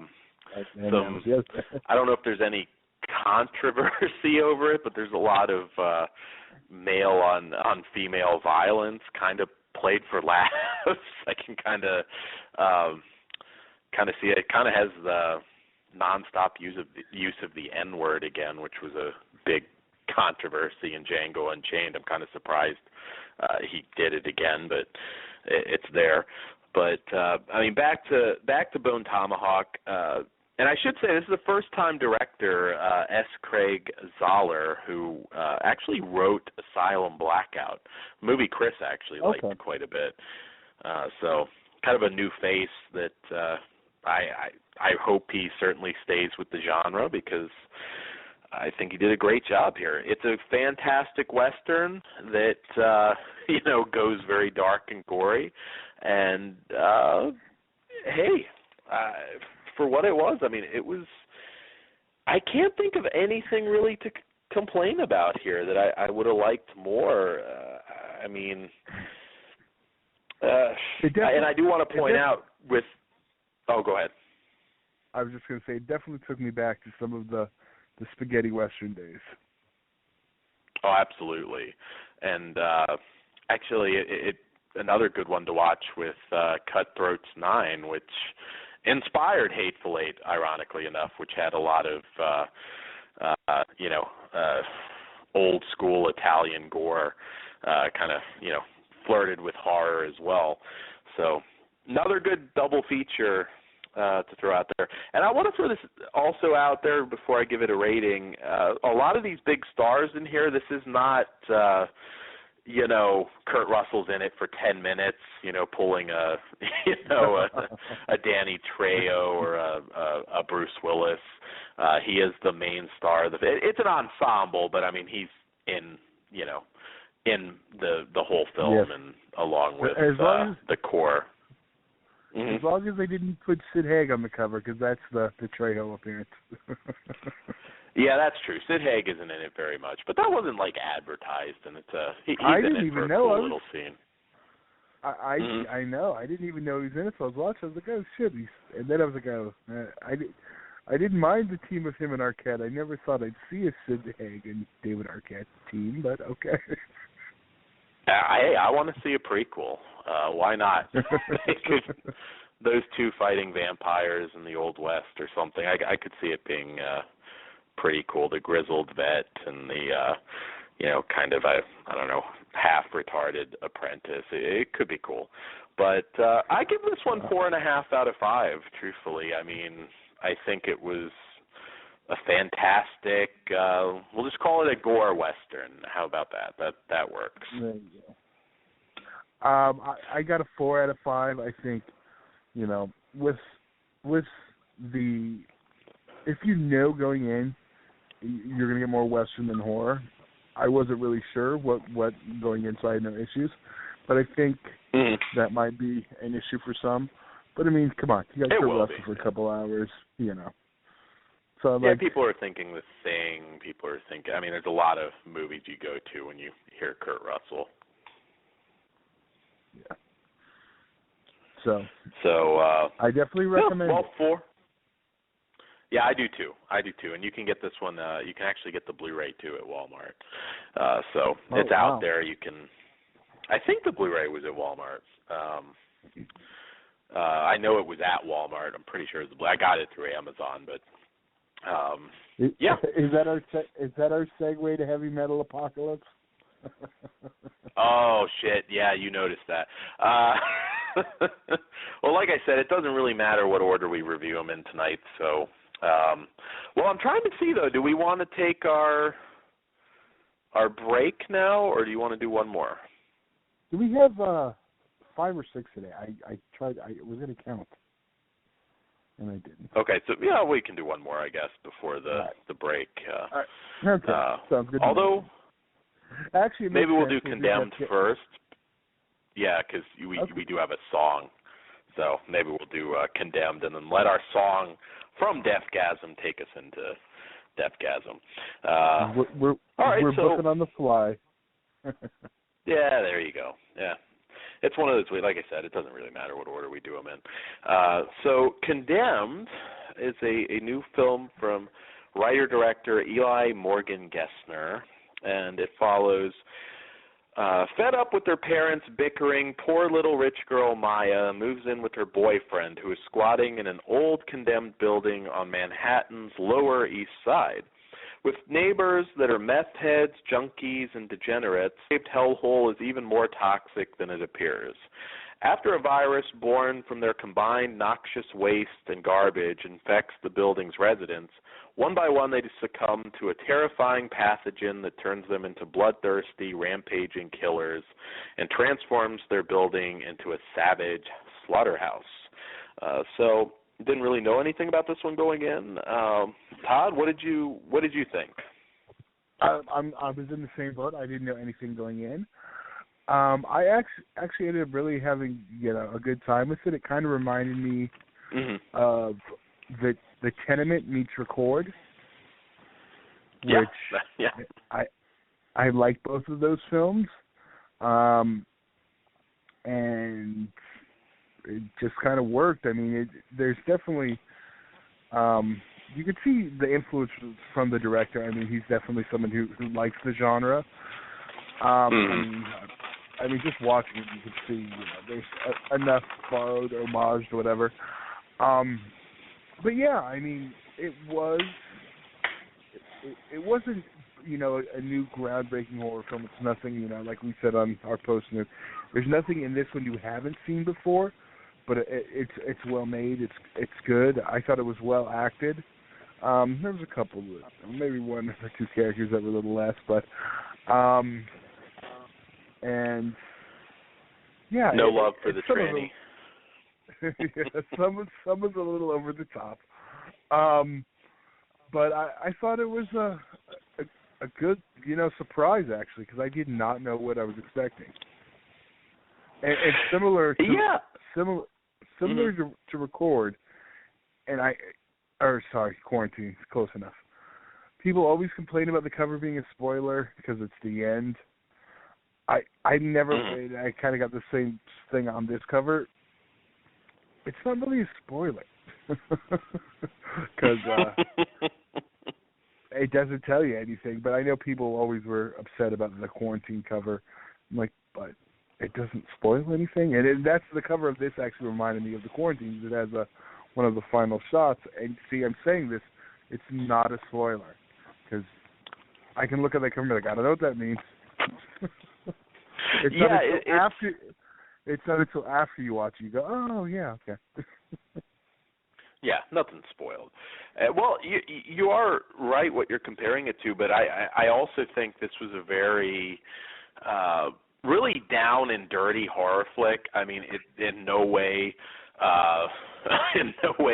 I don't know if there's any controversy over it, but there's a lot of male on female violence kind of played for laughs. I can kind of see it. It kind of has the nonstop use of the N-word again, which was a big controversy in Django Unchained. I'm kind of surprised he did it again, but it's there. But I mean, back to Bone Tomahawk. And I should say this is the first-time director, S. Craig Zahler, who actually wrote Asylum Blackout, a movie Chris actually liked quite a bit. So kind of a new face that I hope he certainly stays with the genre, because I think he did a great job here. It's a fantastic Western that, goes very dark and gory. And, hey, for what it was, I mean, I can't think of anything really to complain about here that I would have liked more. I mean, and I do want to point out with, go ahead. I was just going to say, it definitely took me back to some of the spaghetti Western days. Oh, absolutely. And actually, another good one to watch with Cutthroats 9, which inspired Hateful Eight, ironically enough, which had a lot of, old school Italian gore, kind of, flirted with horror as well. So another good double feature to throw out there. And I want to throw this also out there before I give it a rating. A lot of these big stars in here, this is not, Kurt Russell's in it for 10 minutes, pulling a Danny Trejo or a Bruce Willis. He is the main star. It's an ensemble, but I mean, he's in the whole film and along with the core. Mm-hmm. As long as they didn't put Sid Haig on the cover, because that's the Trejo appearance. Yeah, that's true. Sid Haig isn't in it very much, but that wasn't advertised, and he's I in didn't it even for a know. cool little scene. I know. I didn't even know he was in it, so I was watching. I was like, oh shit! And then I was like, I didn't mind the team of him and Arquette. I never thought I'd see a Sid Haig and David Arquette team, but okay. I want to see a prequel. Why not? Those two fighting vampires in the Old West or something. I could see it being pretty cool. The grizzled vet and the kind of I don't know, half retarded apprentice. It could be cool. But I give this one 4.5 out of 5. Truthfully, I mean, I think it was a fantastic. We'll just call it a gore western. How about that? That works. There you go. I got a 4 out of 5. I think, with the, if you know going in, you're going to get more western than horror. I wasn't really sure what going in, so I had no issues. But I think that might be an issue for some. But I mean, come on, you got Kurt Russell for a couple hours, So yeah, people are thinking The Thing. People are thinking. I mean, there's a lot of movies you go to when you hear Kurt Russell. Yeah. So I definitely recommend. Well, 4. Yeah, I do too. And you can get this one. You can actually get the Blu-ray too at Walmart. It's out there. You can. I think the Blu-ray was at Walmart. I know it was at Walmart. I'm pretty sure it was. I got it through Amazon, but yeah. Is that our segue to Heavy Metal Apocalypse? Oh shit! Yeah, you noticed that. Well, like I said, it doesn't really matter what order we review them in tonight. So, well, I'm trying to see though. Do we want to take our break now, or do you want to do one more? Do we have 5 or 6 today? I tried. I was going to count, and I didn't. Okay, so yeah, we can do one more, I guess, before the break. Okay, sounds good. Although, actually, maybe we'll do Condemned first. Yeah, because we do have a song, so maybe we'll do Condemned, and then let our song from Deathgasm take us into Deathgasm. We're booking on the fly. Yeah, there you go. Yeah. It's one of those, like I said, it doesn't really matter what order we do them in. So Condemned is a new film from writer-director Eli Morgan Gessner, and it follows fed up with their parents bickering, poor little rich girl Maya moves in with her boyfriend, who is squatting in an old condemned building on Manhattan's Lower East Side. With neighbors that are meth heads, junkies, and degenerates, the shaped hellhole is even more toxic than it appears. After a virus born from their combined noxious waste and garbage infects the building's residents, one by one they succumb to a terrifying pathogen that turns them into bloodthirsty, rampaging killers and transforms their building into a savage slaughterhouse. So didn't really know anything about this one going in. Todd, what did you think? I was in the same boat. I didn't know anything going in. I actually ended up really having a good time with it. It kind of reminded me of the Tenement meets Record, which I like both of those films, and it just kind of worked. I mean, there's definitely you could see the influence from the director. I mean, he's definitely someone who likes the genre. I mean, just watching it, you can see there's enough borrowed, homaged, or whatever. But yeah, I mean, it wasn't a new groundbreaking horror film. It's nothing like we said on our post note. There's nothing in this one you haven't seen before, but it's well made. It's good. I thought it was well acted. There was a couple, maybe one or two characters that were a little less, but and yeah, no love for the tranny. Yeah, some was a little over the top, but I thought it was a good surprise actually, because I did not know what I was expecting, and similar to Record, and Quarantine, close enough. People always complain about the cover being a spoiler because it's the end. I never. I kind of got the same thing on this cover. It's not really a spoiler because it doesn't tell you anything. But I know people always were upset about the Quarantine cover. I'm like, but it doesn't spoil anything. And that's the cover of this actually reminded me of the Quarantines. It has one of the final shots. And see, I'm saying this, it's not a spoiler because I can look at that cover and be like, I don't know what that means. It's not until after you watch it, you go, oh yeah, okay. Yeah, nothing's spoiled. Well, you are right what you're comparing it to, but I also think this was a very really down and dirty horror flick. I mean, it in no way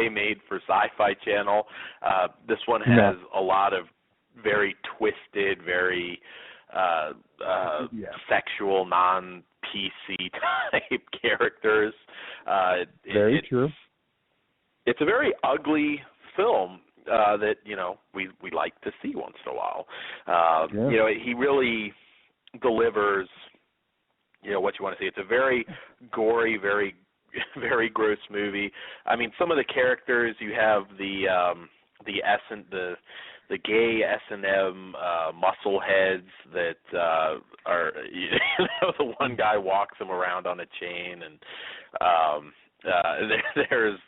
made for Sci-Fi Channel. This one has a lot of very twisted, very sexual, non-PC type characters. Very true. It's a very ugly film that we like to see once in a while. He really delivers. What you want to see. It's a very gory, very very gross movie. I mean, some of the characters, you have the gay S&M muscle heads that are the one guy walks him around on a chain, and there's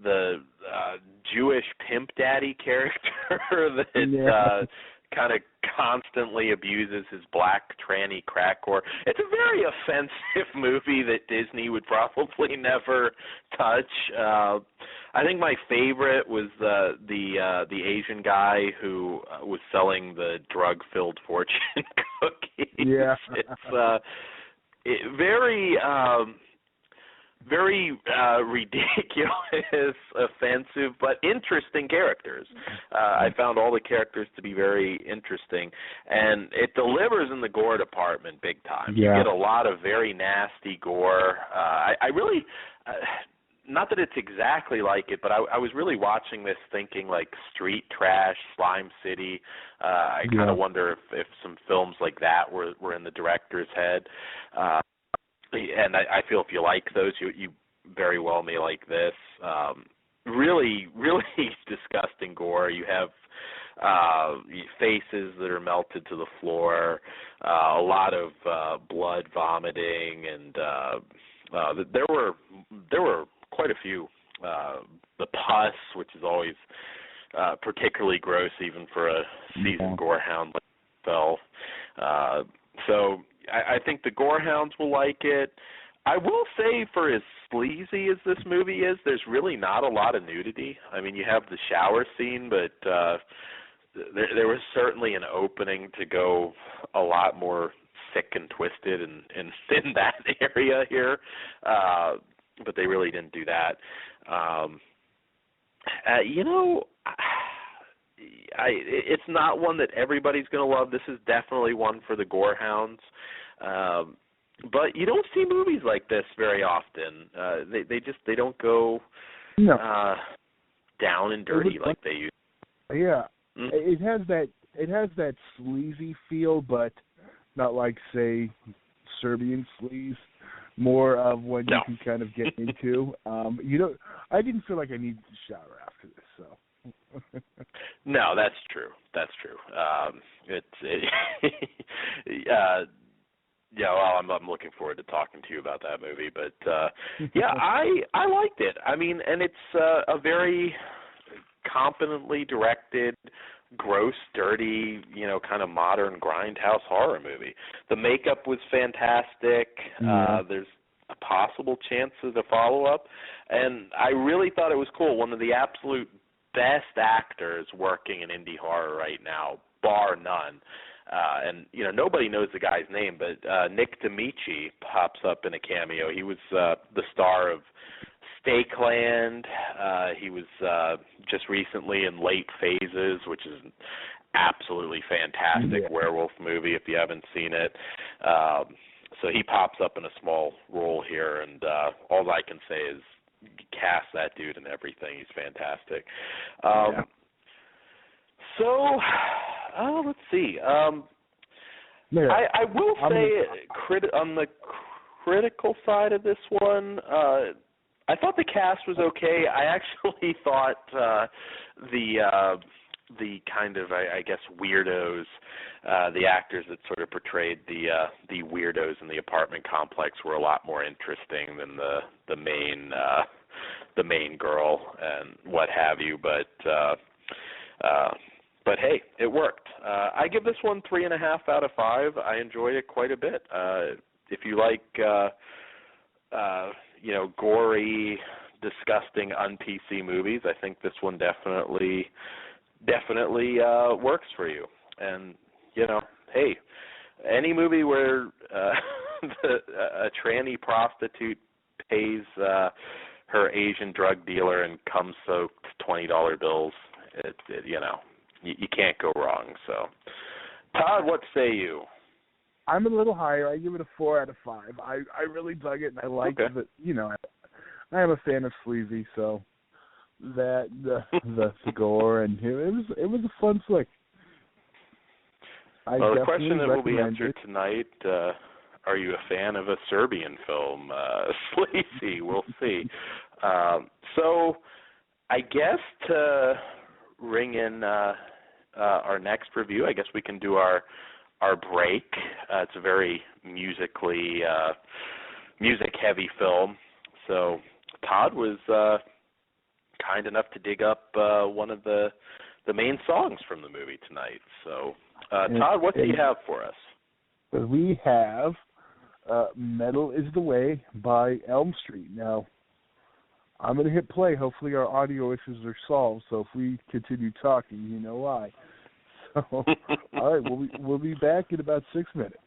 the Jewish pimp daddy character that kind of constantly abuses his black tranny crack whore. It's a very offensive movie that Disney would probably never touch. I think my favorite was the Asian guy who was selling the drug-filled fortune cookies. Yeah, it's very ridiculous, offensive, but interesting characters. I found all the characters to be very interesting, and it delivers in the gore department big time. Yeah. You get a lot of very nasty gore. I really, not that it's exactly like it, but I was really watching this thinking like Street Trash, Slime City. I kind of wonder if some films like that were in the director's head. And I feel if you like those, you very well may like this. Really, really disgusting gore. You have faces that are melted to the floor, a lot of blood vomiting, and there were quite a few. The pus, which is always particularly gross, even for a seasoned gorehound like myself. So I think the gorehounds will like it. I will say, for as sleazy as this movie is, there's really not a lot of nudity. I mean, you have the shower scene, but there was certainly an opening to go a lot more sick and twisted in that area here, but they really didn't do that. It's not one that everybody's going to love. This is definitely one for the gorehounds. But you don't see movies like this very often. They don't go down and dirty like they used to. Yeah. Mm-hmm. It has that sleazy feel, but not like, say, Serbian sleaze. More of what you can kind of get into. I didn't feel like I needed to shower after this, so. No, that's true. I'm looking forward to talking to you about that movie. But I liked it. I mean, and it's a very competently directed, gross, dirty, kind of modern grindhouse horror movie. The makeup was fantastic. There's a possible chance of a follow-up, and I really thought it was cool. One of the absolute best actors working in indie horror right now, bar none. And nobody knows the guy's name, but Nick D'Amici pops up in a cameo. He was the star of Stakeland. He was just recently in Late Phases, which is an absolutely fantastic werewolf movie if you haven't seen it. So he pops up in a small role here, and all I can say is cast that dude in everything. He's fantastic. So, let's see. I will say, on the critical side of this one, I thought the cast was okay. I actually thought the kind of, I guess, weirdos, the actors that sort of portrayed the weirdos in the apartment complex were a lot more interesting than the main girl and what have you. But hey, it worked. I give this one 3.5 out of 5. I enjoyed it quite a bit. If you like, gory, disgusting, un-PC movies, I think this one definitely works for you. And hey, any movie where a tranny prostitute pays her Asian drug dealer in cum-soaked $20 bills, you can't go wrong. So, Todd, what say you? I'm a little higher. I give it a 4 out of 5. I really dug it, and I liked it. I am a fan of sleazy, so that the gore and it was a fun flick. Well, the question that will be answered tonight: are you a fan of a Serbian film, Sleazy? We'll see. So, I guess to ring in our next review, I guess we can do our break. It's a very music-heavy film. So Todd was kind enough to dig up one of the main songs from the movie tonight. So, Todd, what do you have for us? We have Metal is the Way by Elm Street. Now, I'm going to hit play. Hopefully our audio issues are solved, so if we continue talking, you know why. So, all right, we'll be back in about 6 minutes.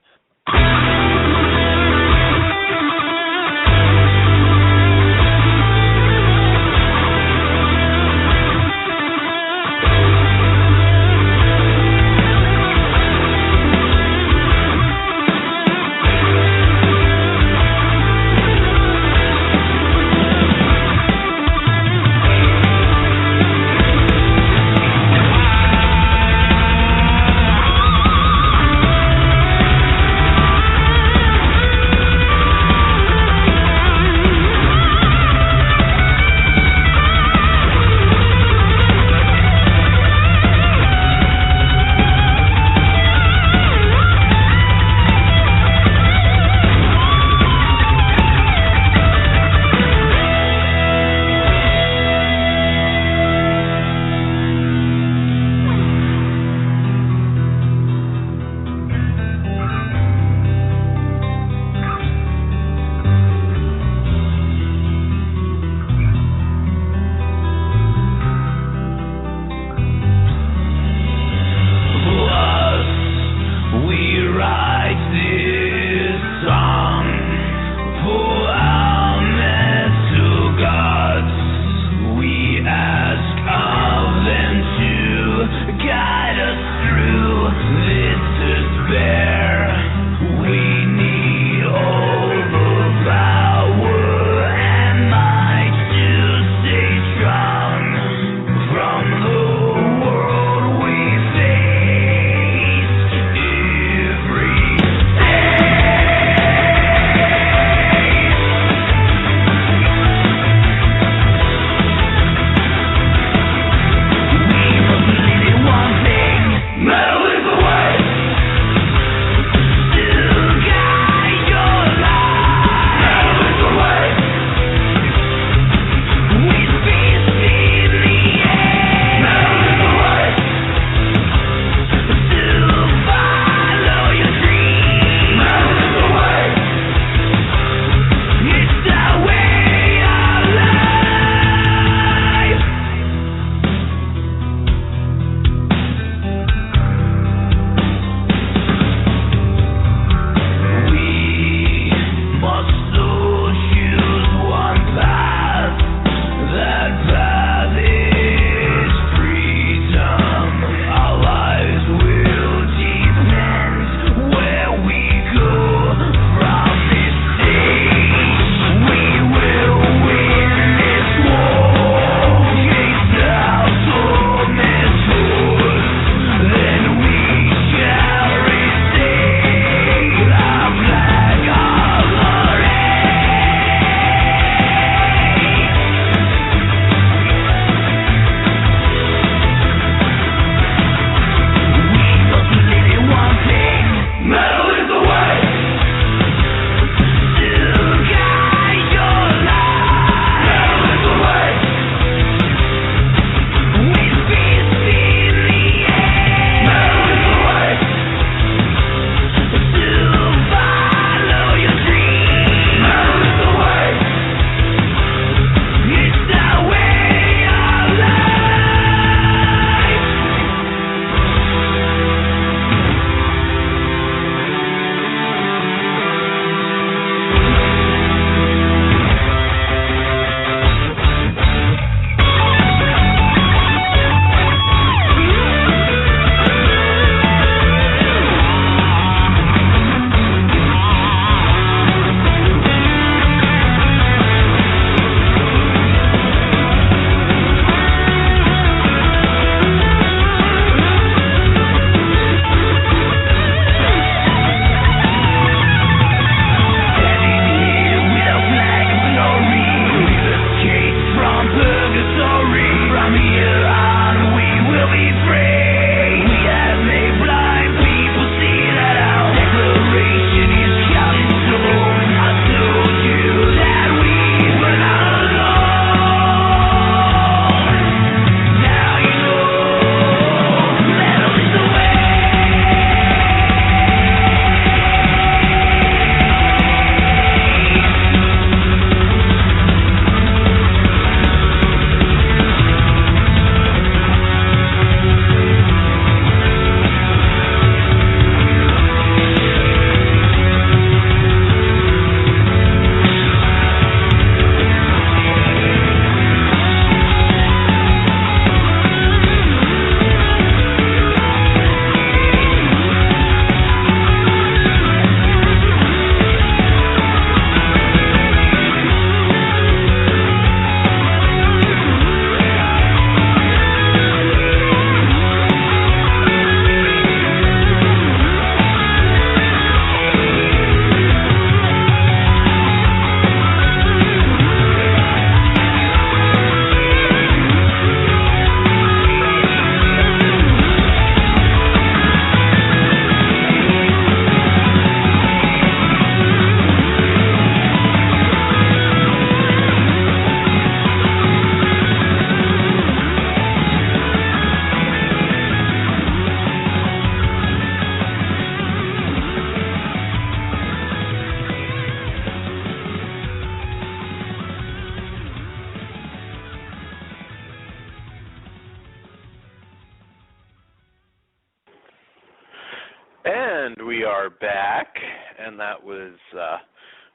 And we are back, and that was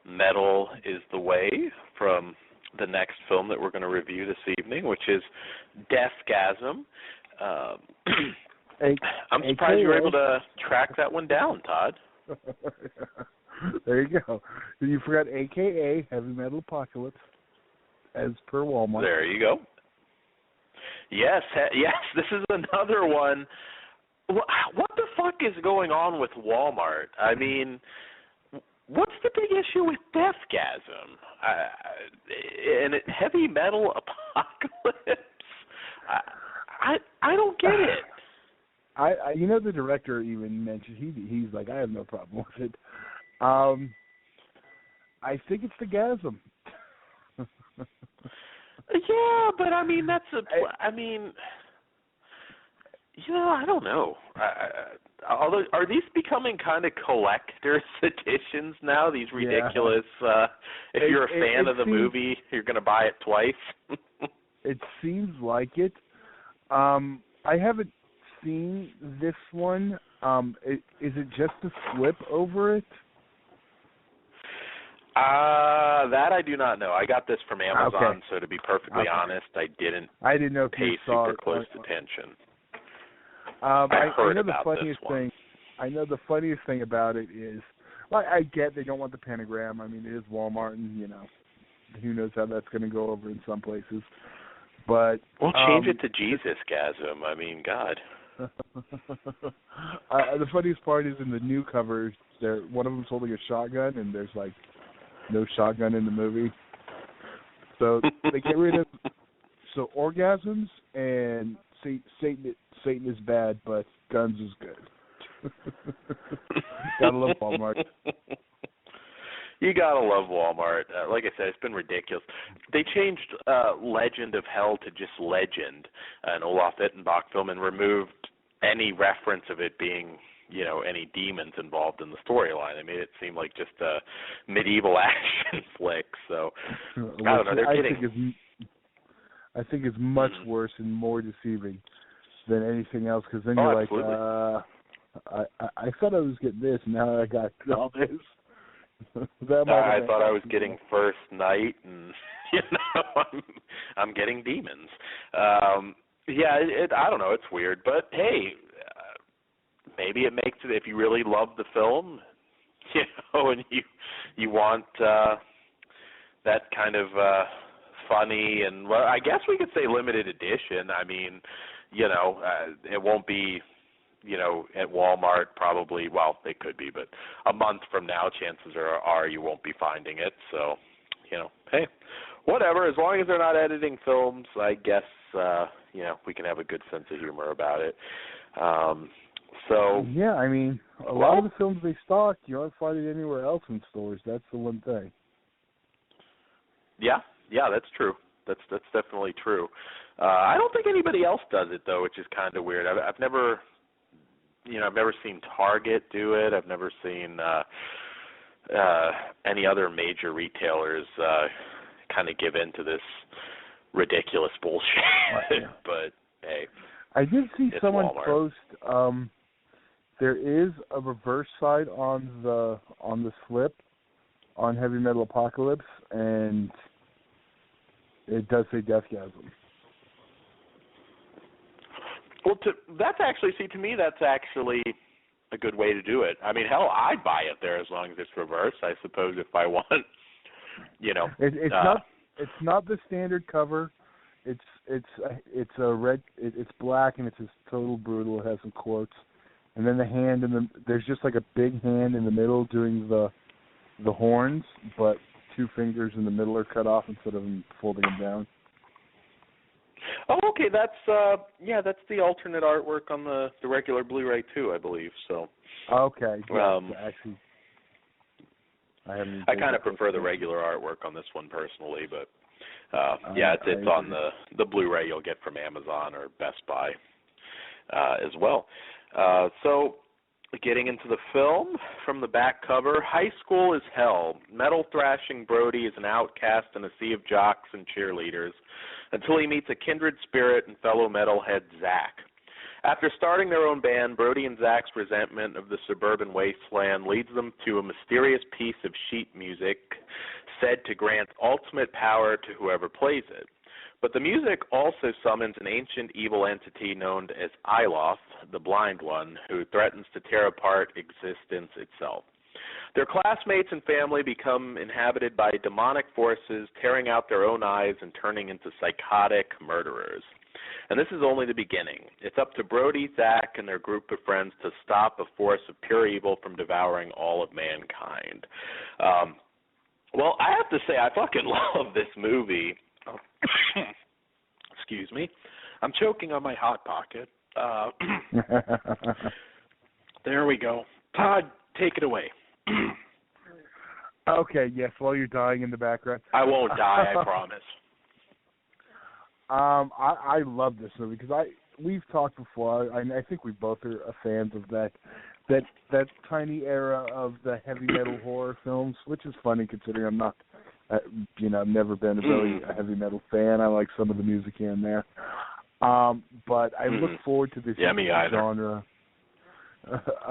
Metal is the Way from the next film that we're going to review this evening, which is Deathgasm. I'm surprised you were able to track that one down, Todd. There you go. You forgot AKA Heavy Metal Apocalypse, as per Walmart. There you go. Yes, this is another one. What the fuck is going on with Walmart? I mean, what's the big issue with Deathgasm? And Heavy Metal Apocalypse? I don't get it. I you know, the director even mentioned he's like, I have no problem with it. I think it's the gasm. Yeah, but I mean I don't know. Although, are these becoming kind of collector's editions now? These ridiculous. Yeah. If you're a fan of the movie, you're going to buy it twice. It seems like it. I haven't seen this one. Is it just a slip over it? That I do not know. I got this from Amazon, so to be perfectly honest, I didn't know if pay you saw super close attention. I heard know about the funniest this one. thing. I know the funniest thing about it is, well, I get they don't want the pentagram. I mean, it is Walmart, and who knows how that's going to go over in some places. But change it to Jesus-gasm. I mean, God. The funniest part is in the new covers, one of them's holding a shotgun, and there's like no shotgun in the movie. So they get rid of orgasms and Satan is bad, but guns is good. Gotta love Walmart. You gotta love Walmart. Like I said, it's been ridiculous. They changed Legend of Hell to just Legend, an Olaf Ittenbach film, and removed any reference of it being, any demons involved in the storyline. They made it seem like just a medieval action flick. So I don't know. They're getting. I think it's much worse and more deceiving than anything else, because then you're like, I thought I was getting this, and now I got all this. I thought I was getting First Night, and I'm getting demons. I don't know. It's weird, but hey, maybe it makes it, if you really love the film, and you want that kind of funny and, well, I guess we could say limited edition. I mean, it won't be, at Walmart probably. Well, it could be, but a month from now, chances are you won't be finding it. So, hey, whatever. As long as they're not editing films, I guess, we can have a good sense of humor about it. Yeah, I mean, a lot of the films they stock, you don't find it anywhere else in stores. That's the one thing. Yeah, that's true. That's definitely true. I don't think anybody else does it though, which is kind of weird. I've never seen Target do it. I've never seen any other major retailers kind of give in to this ridiculous bullshit. But hey, I did see someone Walmart. post. There is a reverse side on the slip on Heavy Metal Apocalypse, and it does say Deathgasm. Well, to me, that's actually a good way to do it. I mean, hell, I'd buy it there as long as it's reversed, I suppose, if I want, It's not the standard cover. It's a red. It's black, and it's just total brutal. It has some quotes, and then the hand, there's just like a big hand in the middle doing the horns, but two fingers in the middle are cut off instead of them folding them down. Oh, okay. That's the alternate artwork on the regular Blu-ray too, I believe. So. Okay. Yeah, actually, I kind of prefer the regular artwork on this one personally, but it's on the Blu-ray you'll get from Amazon or Best Buy as well. So, getting into the film, from the back cover, high school is hell. Metal thrashing Brody is an outcast in a sea of jocks and cheerleaders until he meets a kindred spirit and fellow metalhead Zach. After starting their own band, Brody and Zach's resentment of the suburban wasteland leads them to a mysterious piece of sheet music said to grant ultimate power to whoever plays it. But the music also summons an ancient evil entity known as Iloth, the Blind One, who threatens to tear apart existence itself. Their classmates and family become inhabited by demonic forces, tearing out their own eyes and turning into psychotic murderers. And this is only the beginning. It's up to Brody, Zach, and their group of friends to stop a force of pure evil from devouring all of mankind. Well, I have to say, I fucking love this movie. Excuse me. I'm choking on my Hot Pocket. There we go. Todd, take it away. Okay, yes, while you're dying in the background. I won't die, I promise. I love this movie because we've talked before. I think we both are fans of that tiny era of the heavy metal horror films, which is funny considering I'm not, I've never been really a heavy metal fan. I like some of the music here and there, but I look forward to this genre.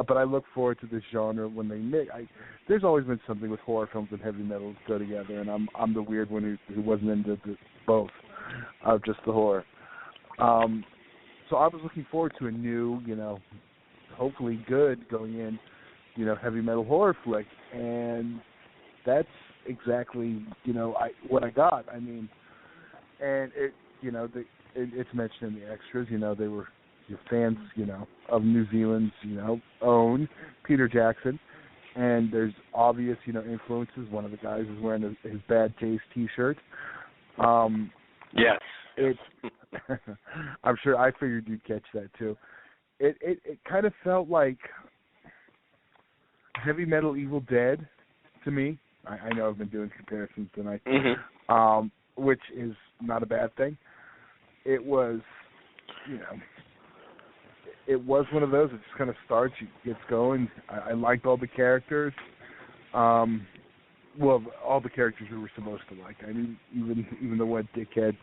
But I look forward to this genre when they mix. There's always been something with horror films and heavy metal go together, and I'm the weird one who wasn't into both. Of just the horror. So I was looking forward to a new, hopefully good going in, heavy metal horror flick, and that's exactly, what I got. I mean, and it, it's mentioned in the extras, they were fans, of New Zealand's, own Peter Jackson, and there's obvious, influences. One of the guys is wearing his Bad Taste T-shirt. Yes. I'm sure I figured you'd catch that too. It kind of felt like heavy metal Evil Dead to me. I know I've been doing comparisons tonight, which is not a bad thing. It was, it was one of those. It just kind of starts, it gets going. I liked all the characters. Well, all the characters we were supposed to like. I mean, even the one dickhead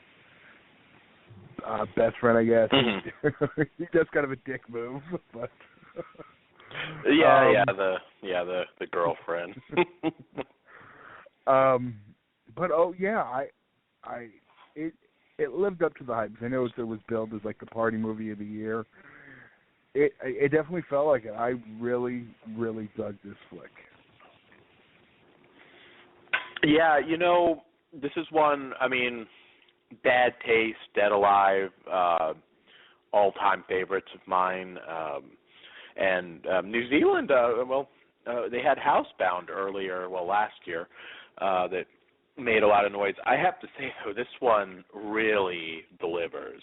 best friend, I guess. He does kind of a dick move, but the girlfriend. But it lived up to the hype. I know it was billed as like the party movie of the year. It definitely felt like it. I really, really dug this flick. Yeah, this is one, Bad Taste, Dead Alive, all-time favorites of mine. And New Zealand, they had Housebound last year, that made a lot of noise. I have to say, though, this one really delivers.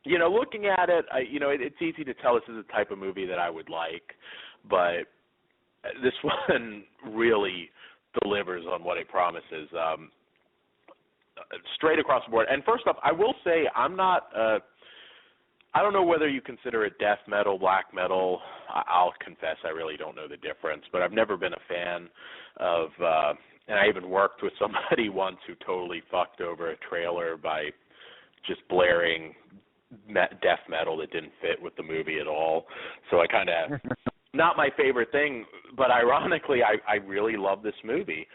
Looking at it, it's easy to tell this is the type of movie that I would like, but this one really delivers on what it promises, straight across the board. And first off, I will say I'm not, I don't know whether you consider it death metal, black metal. I'll confess I really don't know the difference, but I've never been a fan of, and I even worked with somebody once who totally fucked over a trailer by just blaring death metal that didn't fit with the movie at all. So I kind of... Not my favorite thing, but ironically, I really love this movie.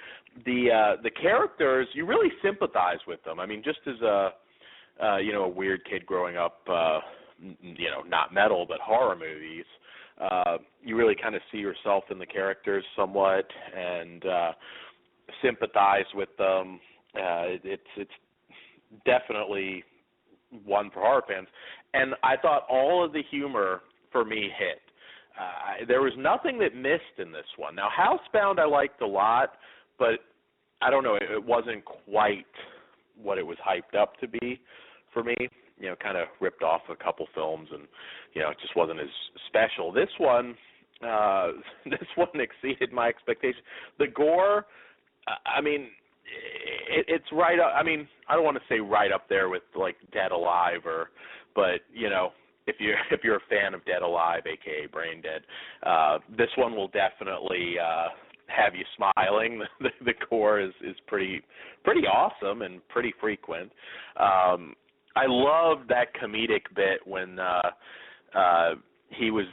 The characters, you really sympathize with them. Just as a weird kid growing up, not metal but horror movies, you really kind of see yourself in the characters somewhat and sympathize with them. It's definitely one for horror fans, and I thought all of the humor for me hit. There was nothing that missed in this one. Now, Housebound I liked a lot, but I don't know, it wasn't quite what it was hyped up to be for me. Kind of ripped off a couple films, and it just wasn't as special. This one exceeded my expectations. The gore, it's right up. I don't want to say right up there with like Dead Alive, but if you're a fan of Dead Alive, aka Brain Dead, this one will definitely have you smiling. The gore is pretty awesome and pretty frequent. I loved that comedic bit when he was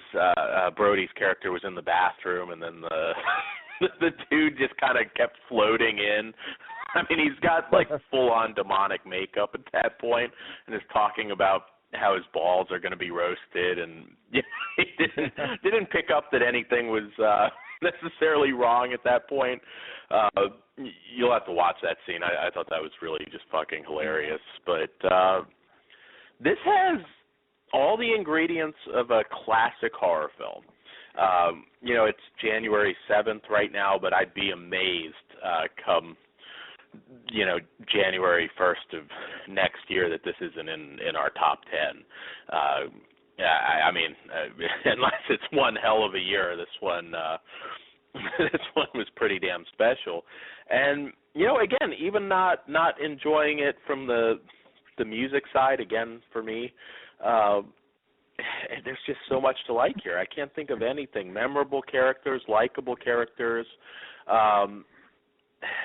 Brody's character was in the bathroom, and then the the dude just kind of kept floating in. I mean, he's got like full-on demonic makeup at that point, and is talking about how his balls are going to be roasted, and he didn't pick up that anything was necessarily wrong at that point. You'll have to watch that scene. I thought that was really just fucking hilarious. But this has all the ingredients of a classic horror film. It's January 7th right now, but I'd be amazed come January 1st of next year that this isn't in our top 10. I mean, unless it's one hell of a year, this one this one was pretty damn special. And again, even not enjoying it from the music side, again for me, there's just so much to like here. I can't think of anything. Memorable characters, likable characters.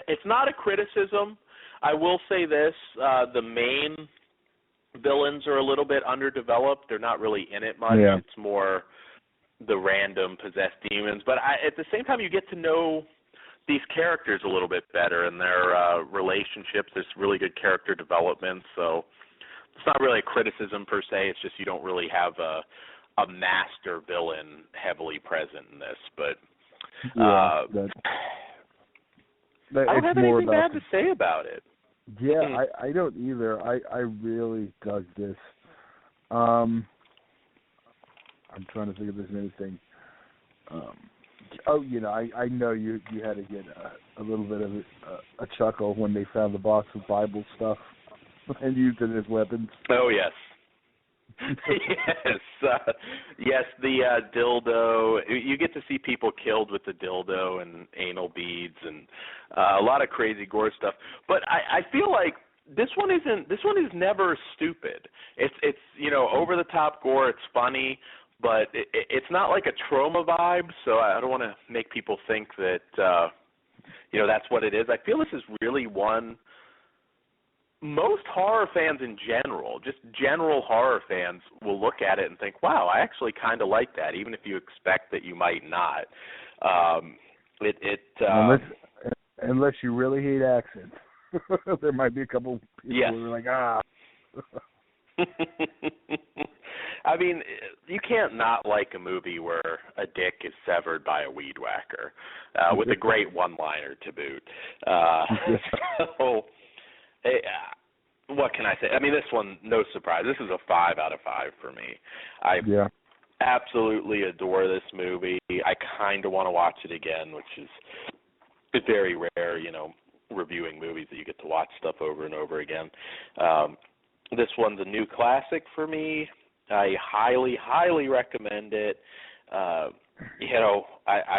It's not a criticism. I will say this, the main villains are a little bit underdeveloped. They're not really in it much. Yeah. It's more the random possessed demons. But at the same time, you get to know these characters a little bit better and their relationships. There's really good character development. So it's not really a criticism per se. It's just you don't really have a master villain heavily present in this. But I don't have anything bad to say about it. Yeah, I don't either. I really dug this. I'm trying to think if there's anything. I know you had to get a little bit of a chuckle when they found the box of Bible stuff and used it as weapons. Oh, yes. Yes, the dildo. You get to see people killed with the dildo and anal beads and a lot of crazy gore stuff. But I feel like this one is never stupid. It's over the top gore. It's funny, but it's not like a trauma vibe. So I don't want to make people think that that's what it is. I feel this is really one. Most horror fans in general, just general horror fans, will look at it and think, wow, I actually kind of like that, even if you expect that you might not. Unless you really hate accents. There might be a couple people who are like, I mean, you can't not like a movie where a dick is severed by a weed whacker, with a great one-liner to boot. So... what can I say? I mean, this one, no surprise. This is a 5 out of 5 for me. I absolutely adore this movie. I kind of want to watch it again, which is very rare, reviewing movies that you get to watch stuff over and over again. This one's a new classic for me. I highly, highly recommend it. I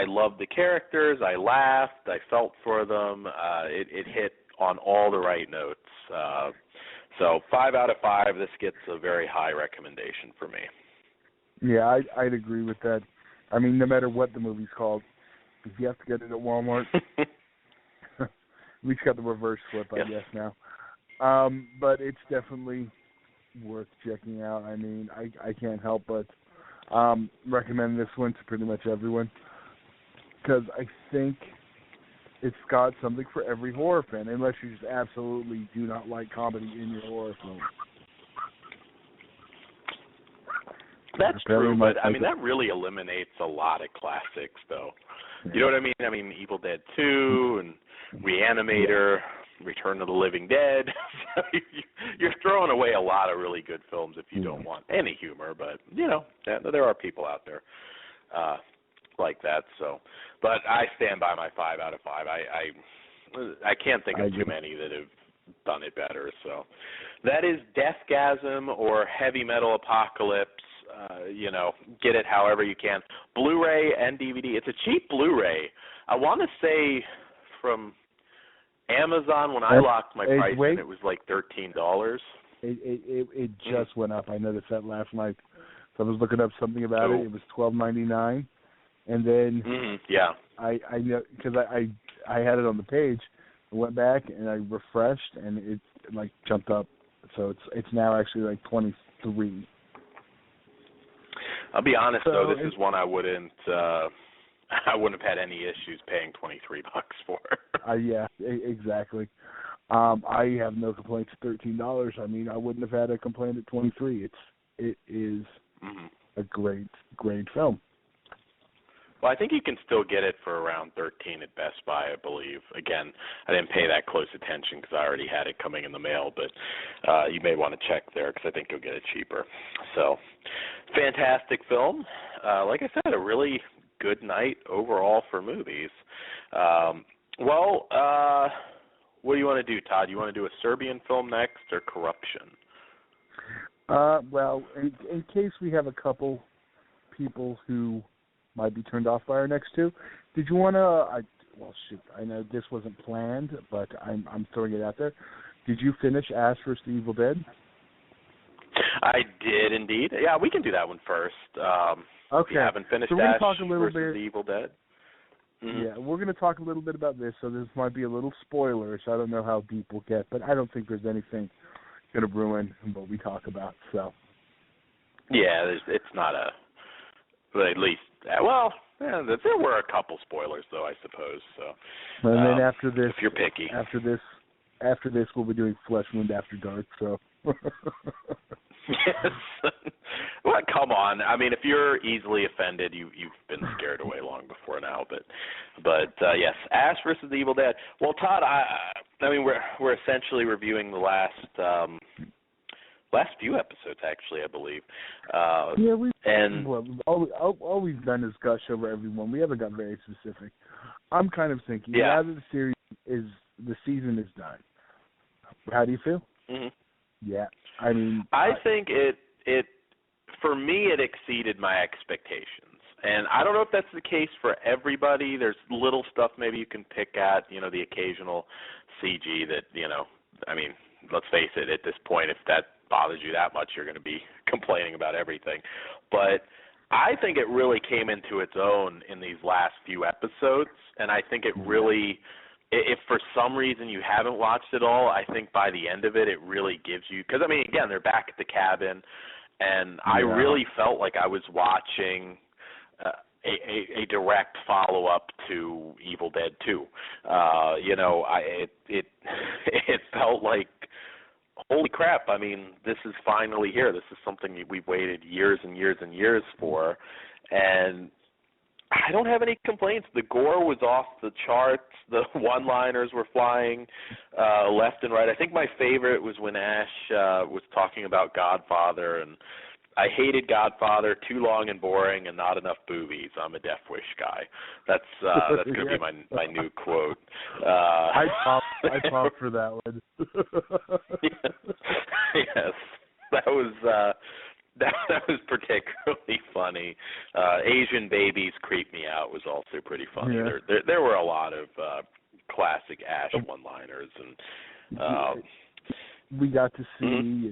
love the characters. I laughed. I felt for them. It hit on all the right notes. So 5 out of 5, this gets a very high recommendation for me. Yeah, I'd agree with that. I mean, no matter what the movie's called, if you have to get it at Walmart, we got the reverse flip, I guess, now. But it's definitely worth checking out. I mean, I can't help but recommend this one to pretty much everyone, because I think it's got something for every horror fan, unless you just absolutely do not like comedy in your horror film. That's true, but I mean, that really eliminates a lot of classics, though. You know what I mean? I mean, Evil Dead 2 and Reanimator, Return of the Living Dead. So you're throwing away a lot of really good films if you don't want any humor, but, there are people out there like that. So, but I stand by my 5 out of 5. I can't think of too many that have done it better. So that is Deathgasm, or Heavy Metal Apocalypse. Get it however you can. Blu-ray and DVD. It's a cheap Blu-ray. I want to say from Amazon when I locked my price in, it was like $13. It just went up. I noticed that last night. So I was looking up something about it. It was $12.99. And then I know, because I had it on the page. I went back and I refreshed, and it like jumped up so it's now actually like 23. I'll be honest So though, this is one I wouldn't have had any issues paying $23 for. Yeah, exactly. I have no complaints at $13. I mean, I wouldn't have had a complaint at 23. It is a great film. Well, I think you can still get it for around $13 at Best Buy, I believe. Again, I didn't pay that close attention because I already had it coming in the mail, but you may want to check there because I think you'll get it cheaper. So, fantastic film. Like I said, a really good night overall for movies. What do you want to do, Todd? You want to do a Serbian film next or Corruption? Well, in case we have a couple people who might be turned off by our next two, did you want to? I know this wasn't planned, but I'm throwing it out there. Did you finish Ash vs. the Evil Dead? I did indeed. Yeah, we can do that one first. Okay. You haven't finished so we're Ash talk a little vs. bit, the Evil Dead? Mm-hmm. Yeah, we're going to talk a little bit about this, so this might be a little spoilerish. I don't know how deep we'll get, but I don't think there's anything going to ruin what we talk about. So. Yeah, it's not a. But at least, there were a couple spoilers though, I suppose. So. And then after this, if you're picky. After this, we'll be doing Flesh Wound After Dark. So. Yes. Well, come on. I mean, if you're easily offended, you've been scared away long before now. But yes, Ash vs. the Evil Dead. Well, Todd, I mean, we're essentially reviewing the last few episodes, actually, I believe. All we've done is gush over everyone. We haven't got very specific. I'm kind of thinking now that the season is done. How do you feel? Mm-hmm. Yeah, I mean, I think it for me it exceeded my expectations, and I don't know if that's the case for everybody. There's little stuff maybe you can pick at, the occasional CG that I mean, let's face it, at this point, if that bothers you that much, you're going to be complaining about everything. But I think it really came into its own in these last few episodes, and I think it really. If for some reason you haven't watched it all, I think by the end of it, it really gives you – because, I mean, again, they're back at the cabin, and I really felt like I was watching a direct follow-up to Evil Dead 2. It felt like, holy crap, I mean, this is finally here. This is something we've waited years and years and years for, and – I don't have any complaints. The gore was off the charts. The one-liners were flying left and right. I think my favorite was when Ash was talking about Godfather, and I hated Godfather, too long and boring, and not enough boobies. I'm a Death Wish guy. That's going to be my new quote. I popped for that one. Yes, that was. That was particularly funny. Asian babies creep me out was also pretty funny. Yeah. There were a lot of classic Ash one-liners, and we got to see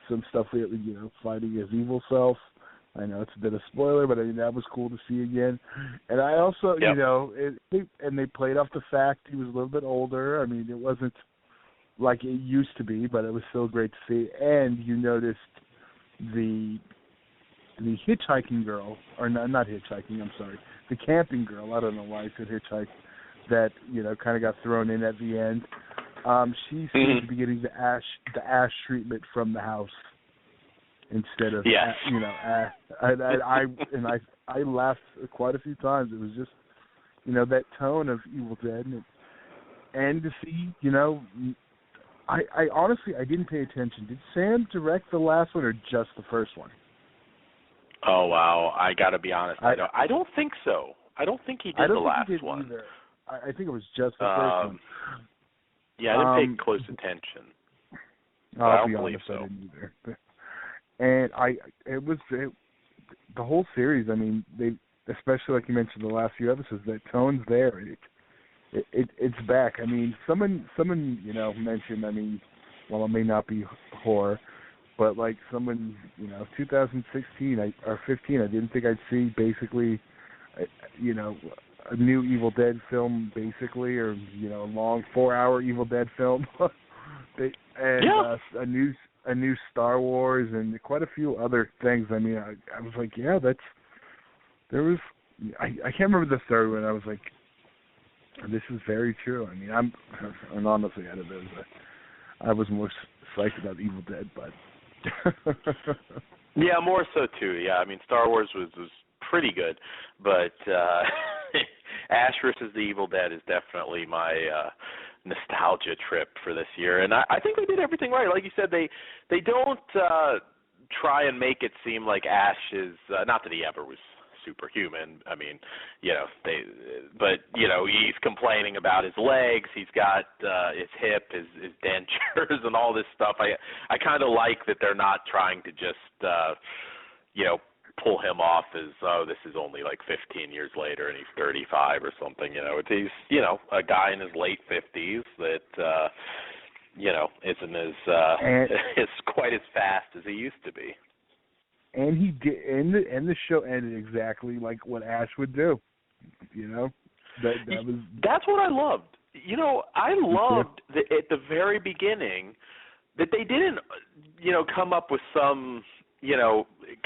some stuff fighting his evil self. I know it's a bit of a spoiler, but I mean that was cool to see again. And I also they played off the fact he was a little bit older. I mean it wasn't like it used to be, but it was still great to see. And you noticed the hitchhiking girl, or not hitchhiking, I'm sorry, the camping girl, I don't know why I said hitchhike, that, kind of got thrown in at the end. She seemed to be getting the ash treatment from the house instead of, ash. I laughed quite a few times. It was just, that tone of Evil Dead. And to see, I honestly, I didn't pay attention. Did Sam direct the last one or just the first one? Oh, wow. I got to be honest. I don't think so. I don't think he did the last one. Either. I think it was just the first one. Yeah, I didn't pay close attention. I'll be honest, I didn't either. And it was the whole series. I mean, they, especially like you mentioned, the last few episodes, that tone's there. It's back. I mean, someone mentioned. I mean, well, it may not be horror, but like someone 2016 or 15, I didn't think I'd see basically, a new Evil Dead film, basically, or a long 4-hour Evil Dead film, a a new Star Wars and quite a few other things. I mean, I was like, yeah, I can't remember the third one. I was like, this is very true. I mean, and honestly, out of those, I was more psyched about Evil Dead, but yeah, more so too. Yeah, I mean, Star Wars was pretty good, but Ash versus the Evil Dead is definitely my nostalgia trip for this year, and I think they did everything right. Like you said, they don't try and make it seem like Ash is not that he ever was superhuman. I mean, but he's complaining about his legs. He's got his hip, his dentures, and all this stuff. I kind of like that they're not trying to just pull him off as, oh, this is only like 15 years later and he's 35 or something. He's a guy in his late 50s that isn't as quite as fast as he used to be. And he did, and the show ended exactly like what Ash would do. That's what I loved. I loved that at the very beginning that they didn't, come up with some,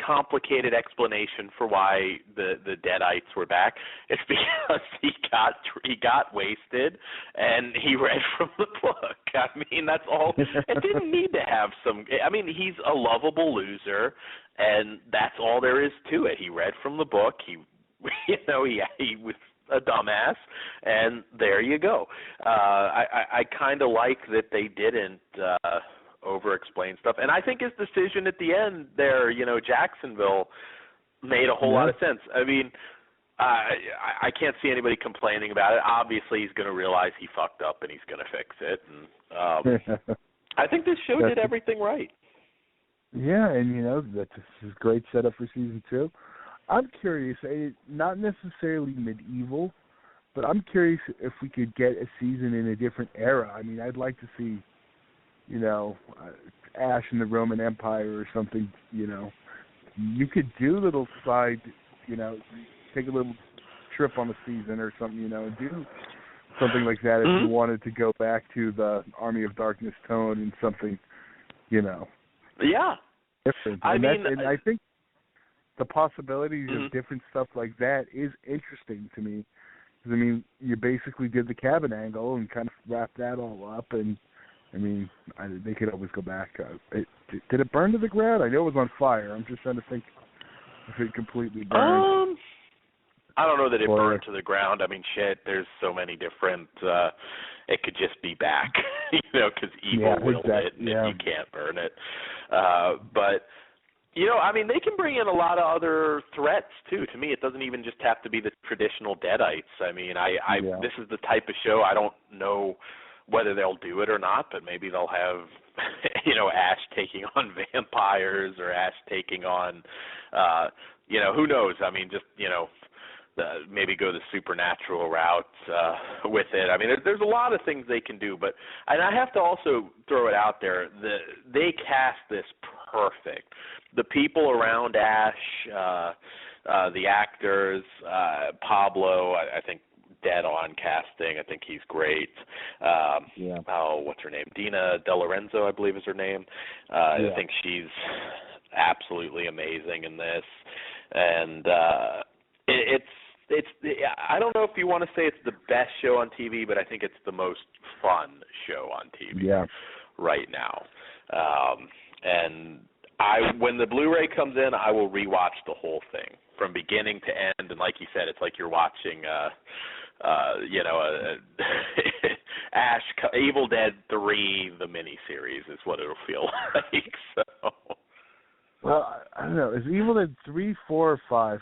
complicated explanation for why the Deadites were back. It's because he got wasted and he read from the book. I mean, that's all. It didn't need to have some. I mean, he's a lovable loser, and that's all there is to it. He read from the book. He was a dumbass, and there you go. I kind of like that they didn't over-explain stuff, and I think his decision at the end there, Jacksonville, made a whole lot of sense. I mean, I can't see anybody complaining about it. Obviously, he's going to realize he fucked up, and he's going to fix it. And I think this show did everything right. Yeah, and that's a great setup for season 2. I'm curious, not necessarily medieval, but I'm curious if we could get a season in a different era. I mean, I'd like to see, Ash in the Roman Empire or something. You could do little side, take a little trip on the season or something, and do something like that if you wanted to go back to the Army of Darkness tone and something, Yeah. different. I think the possibilities of different stuff like that is interesting to me. Because, you basically did the cabin angle and kind of wrapped that all up, and, they could always go back. Did it burn to the ground? I know it was on fire. I'm just trying to think if it completely burned. I don't know that it burned to the ground. I mean, shit, there's so many different, it could just be back, because evil willed it, and you can't burn it. But, they can bring in a lot of other threats, too. To me, it doesn't even just have to be the traditional Deadites. I mean, this is the type of show, I don't know whether they'll do it or not, but maybe they'll have, Ash taking on vampires or Ash taking on, who knows? I mean, just, maybe go the supernatural route with it. I mean, there's a lot of things they can do, and I have to also throw it out there, they cast this perfect. The people around Ash, the actors, Pablo, I think dead on casting. I think he's great. What's her name? Dina De Lorenzo, I believe is her name. I think she's absolutely amazing in this, and it's I don't know if you want to say it's the best show on TV, but I think it's the most fun show on TV right now. And when the Blu-ray comes in, I will rewatch the whole thing from beginning to end. And like you said, it's like you're watching, Ash, Evil Dead 3, the miniseries is what it'll feel like. So. Well, I don't know. Is Evil Dead 3, 4, or 5?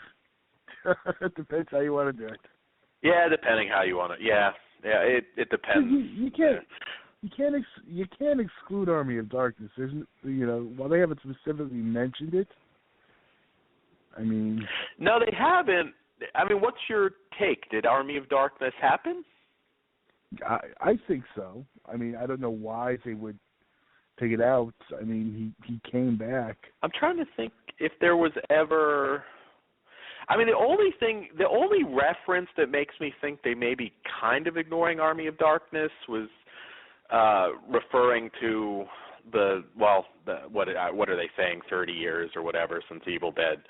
It depends how you want to do it. Yeah, depending how you want to. Yeah, it depends. You can't exclude Army of Darkness. There's, while they haven't specifically mentioned it. I mean, no, they haven't. I mean, what's your take? Did Army of Darkness happen? I think so. I mean, I don't know why they would take it out. I mean, he came back. I'm trying to think if there was ever. I mean, the only reference that makes me think they may be kind of ignoring Army of Darkness was referring to what are they saying, 30 years or whatever since Evil Dead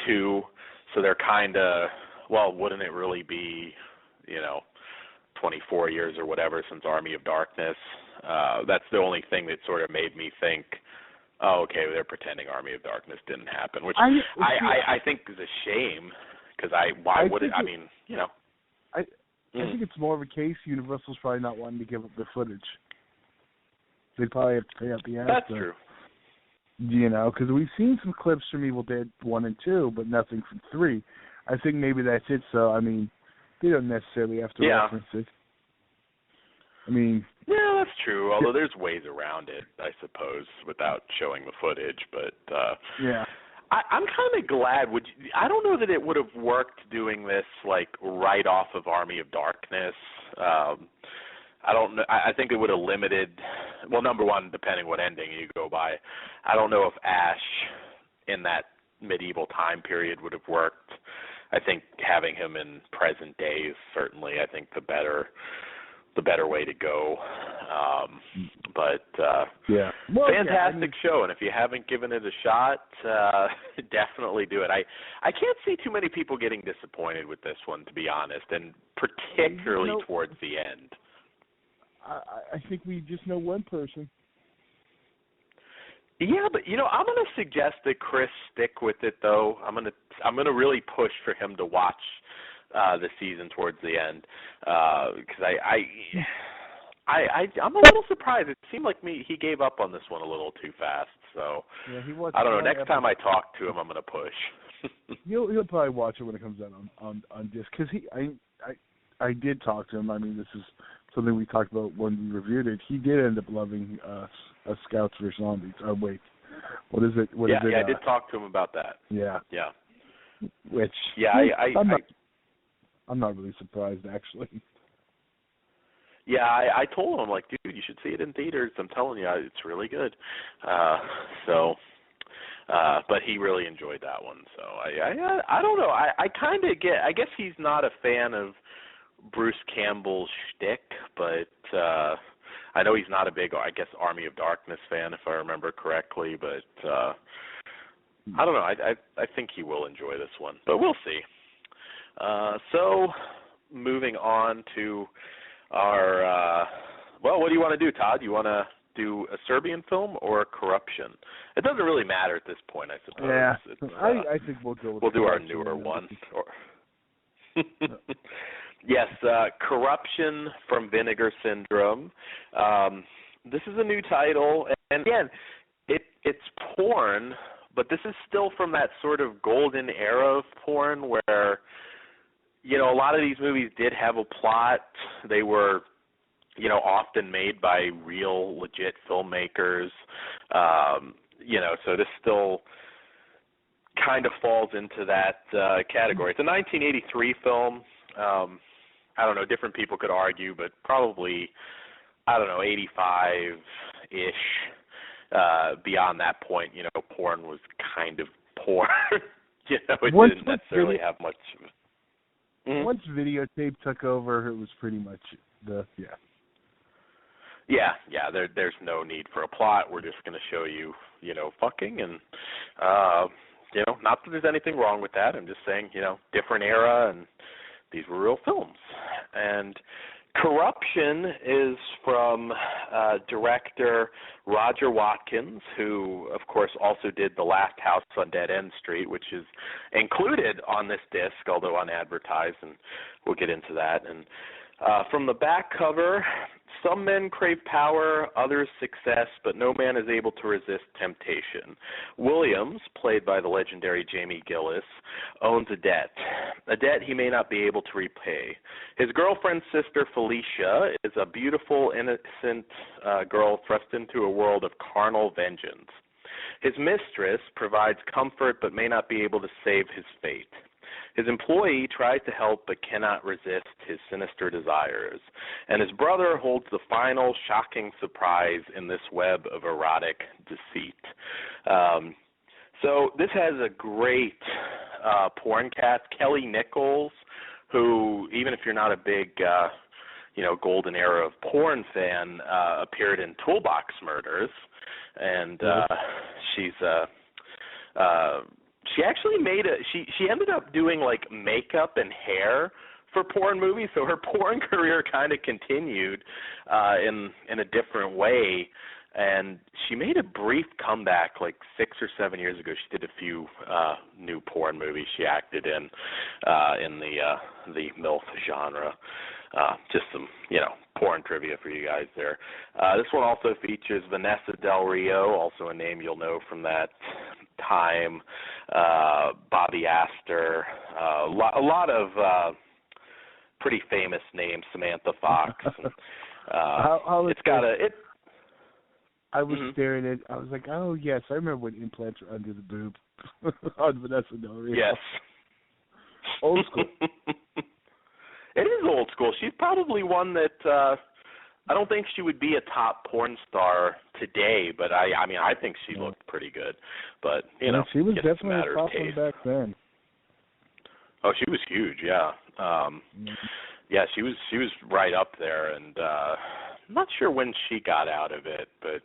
2. So they're kind of, well, wouldn't it really be, 24 years or whatever since Army of Darkness? That's the only thing that sort of made me think, oh, okay, they're pretending Army of Darkness didn't happen, which I think is a shame, because I think it's more of a case Universal's probably not wanting to give up their footage. They'd probably have to pay out the ass. That's true. Because we've seen some clips from Evil Dead 1 and 2, but nothing from 3. I think maybe that's it, so, they don't necessarily have to reference it. Yeah, that's true, although there's ways around it, I suppose, without showing the footage, but yeah. I'm kind of glad. I don't know that it would have worked doing this right off of Army of Darkness. I don't know. I think it would have limited. Well, number one, depending what ending you go by, I don't know if Ash in that medieval time period would have worked. I think having him in present day is certainly, I think, the better way to go. Yeah, fantastic show, and if you haven't given it a shot, definitely do it. I can't see too many people getting disappointed with this one, to be honest, and particularly towards the end. I think we just know one person. Yeah, but I'm going to suggest that Chris stick with it, though. I'm going to really push for him to watch the season towards the end, because I'm a little surprised. It seemed like he gave up on this one a little too fast. So yeah, he was. I don't know. Next time I talk to him, I'm going to push. He'll probably watch it when it comes out on disc, because I did talk to him. This is something we talked about when we reviewed it. He did end up loving Scouts vs. Zombies. Oh wait, what is it? What is it? Yeah, I did talk to him about that. Yeah. Yeah. Which I'm not really surprised, actually. Yeah, I told him, dude, you should see it in theaters. I'm telling you, it's really good. But he really enjoyed that one. So I don't know. I kind of get. I guess he's not a fan of Bruce Campbell's shtick, but I know he's not a big, I guess, Army of Darkness fan, if I remember correctly. But I don't know. I think he will enjoy this one, but we'll see. So moving on to our, what do you want to do, Todd? You want to do a Serbian film or Corruption? It doesn't really matter at this point, I suppose. Yeah, I think we'll go with do our newer one. Yes, Corruption from Vinegar Syndrome. This is a new title, and again, it's porn, but this is still from that sort of golden era of porn where, a lot of these movies did have a plot. They were, often made by real, legit filmmakers. So this still kind of falls into that category. It's a 1983 film. I don't know, different people could argue, but probably, 85-ish. Beyond that point, porn was kind of porn. It didn't necessarily have much. Once videotape took over, it was pretty much Yeah, there's no need for a plot. We're just going to show you, fucking, and, not that there's anything wrong with that. I'm just saying, different era, and these were real films. And Corruption is from director Roger Watkins, who, of course, also did The Last House on Dead End Street, which is included on this disc, although unadvertised, and we'll get into that. And from the back cover, some men crave power, others success, but no man is able to resist temptation. Williams, played by the legendary Jamie Gillis, owns a debt he may not be able to repay. His girlfriend's sister, Felicia, is a beautiful, innocent girl thrust into a world of carnal vengeance. His mistress provides comfort but may not be able to save his fate. His employee tries to help but cannot resist his sinister desires. And his brother holds the final shocking surprise in this web of erotic deceit. So this has a great porn cast. Kelly Nichols, who, even if you're not a big golden era of porn fan, appeared in Toolbox Murders, and she actually she ended up doing like makeup and hair for porn movies, so her porn career kind of continued in a different way. And she made a brief comeback like 6 or 7 years ago. She did a few new porn movies she acted in the MILF genre. Just some, porn trivia for you guys there. This one also features Vanessa Del Rio, also a name you'll know from that time. Bobby Astor, a lot of pretty famous names. Samantha Fox. And, I was staring at. I was like, oh yes, I remember when implants were under the boob on Vanessa Del Rio. Yes. Old school. It is old school. She's probably one that I don't think she would be a top porn star today, but I think she looked pretty good. But she was definitely a top one back then. Oh, she was huge. Yeah. Yeah, she was right up there, and I'm not sure when she got out of it, but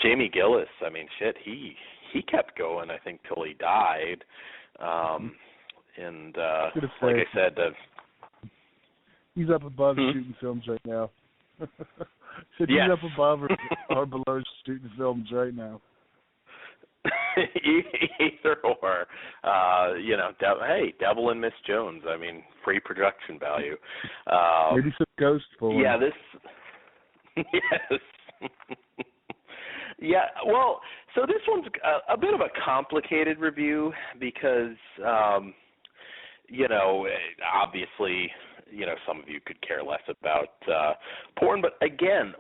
Jamie Gillis, he kept going, I think, till he died. And like I said, he's up above shooting films right now. He's up above or below shooting films right now. Either or, hey, Devil and Miss Jones. Free production value. Maybe some ghost porn. Yeah, yes. Yeah, well, so this one's a bit of a complicated review because, obviously, some of you could care less about porn. But again,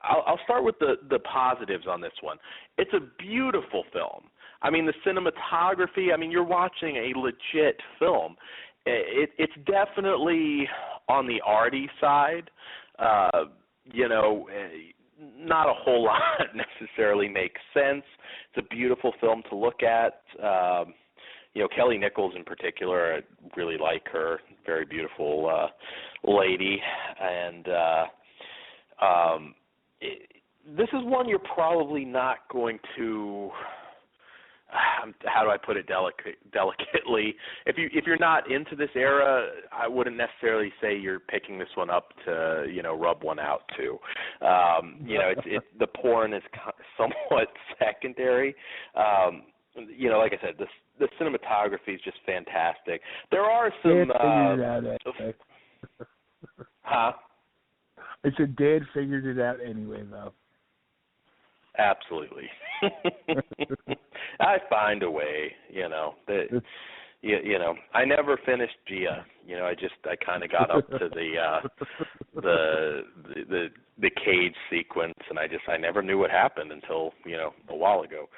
I'll start with the positives on this one. It's a beautiful film. The cinematography, you're watching a legit film. It's definitely on the arty side. Not a whole lot necessarily makes sense. It's a beautiful film to look at. Kelly Nichols in particular, I really like her. Very beautiful lady. And this is one you're probably not going to, how do I put it delicately? If you're not into this era, I wouldn't necessarily say you're picking this one up to, rub one out to. The porn is somewhat secondary. Like I said, the cinematography is just fantastic. There are some. Huh? I said Dad figured it out anyway, though. Absolutely. I find a way. I never finished Gia. I kind of got up to the cage sequence, and I never knew what happened until a while ago.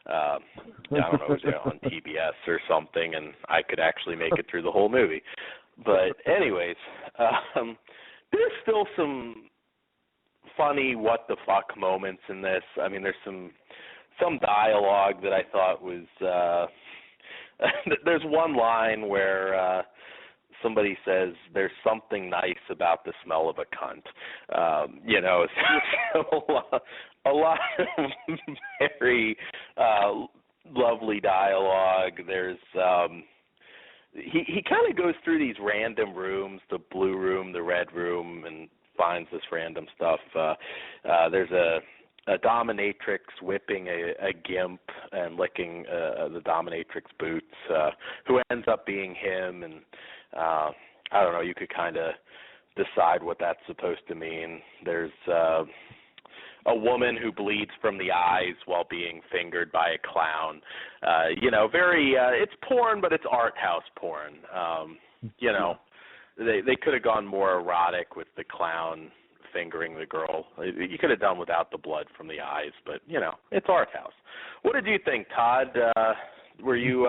I don't know, it was on TBS or something, and I could actually make it through the whole movie. But anyways, there's still some funny what the fuck moments in this. There's some dialogue that I thought was. There's one line where somebody says, "There's something nice about the smell of a cunt." A lot of very lovely dialogue. There's he kind of goes through these random rooms, the blue room, the red room, and finds this random stuff. There's a dominatrix whipping a gimp and licking the dominatrix boots, who ends up being him, and I don't know, you could kind of decide what that's supposed to mean. There's a woman who bleeds from the eyes while being fingered by a clown. Very it's porn, but it's art house porn. They could have gone more erotic with the clown fingering the girl. You could have done without the blood from the eyes, but it's art house. What did you think, Todd? Were you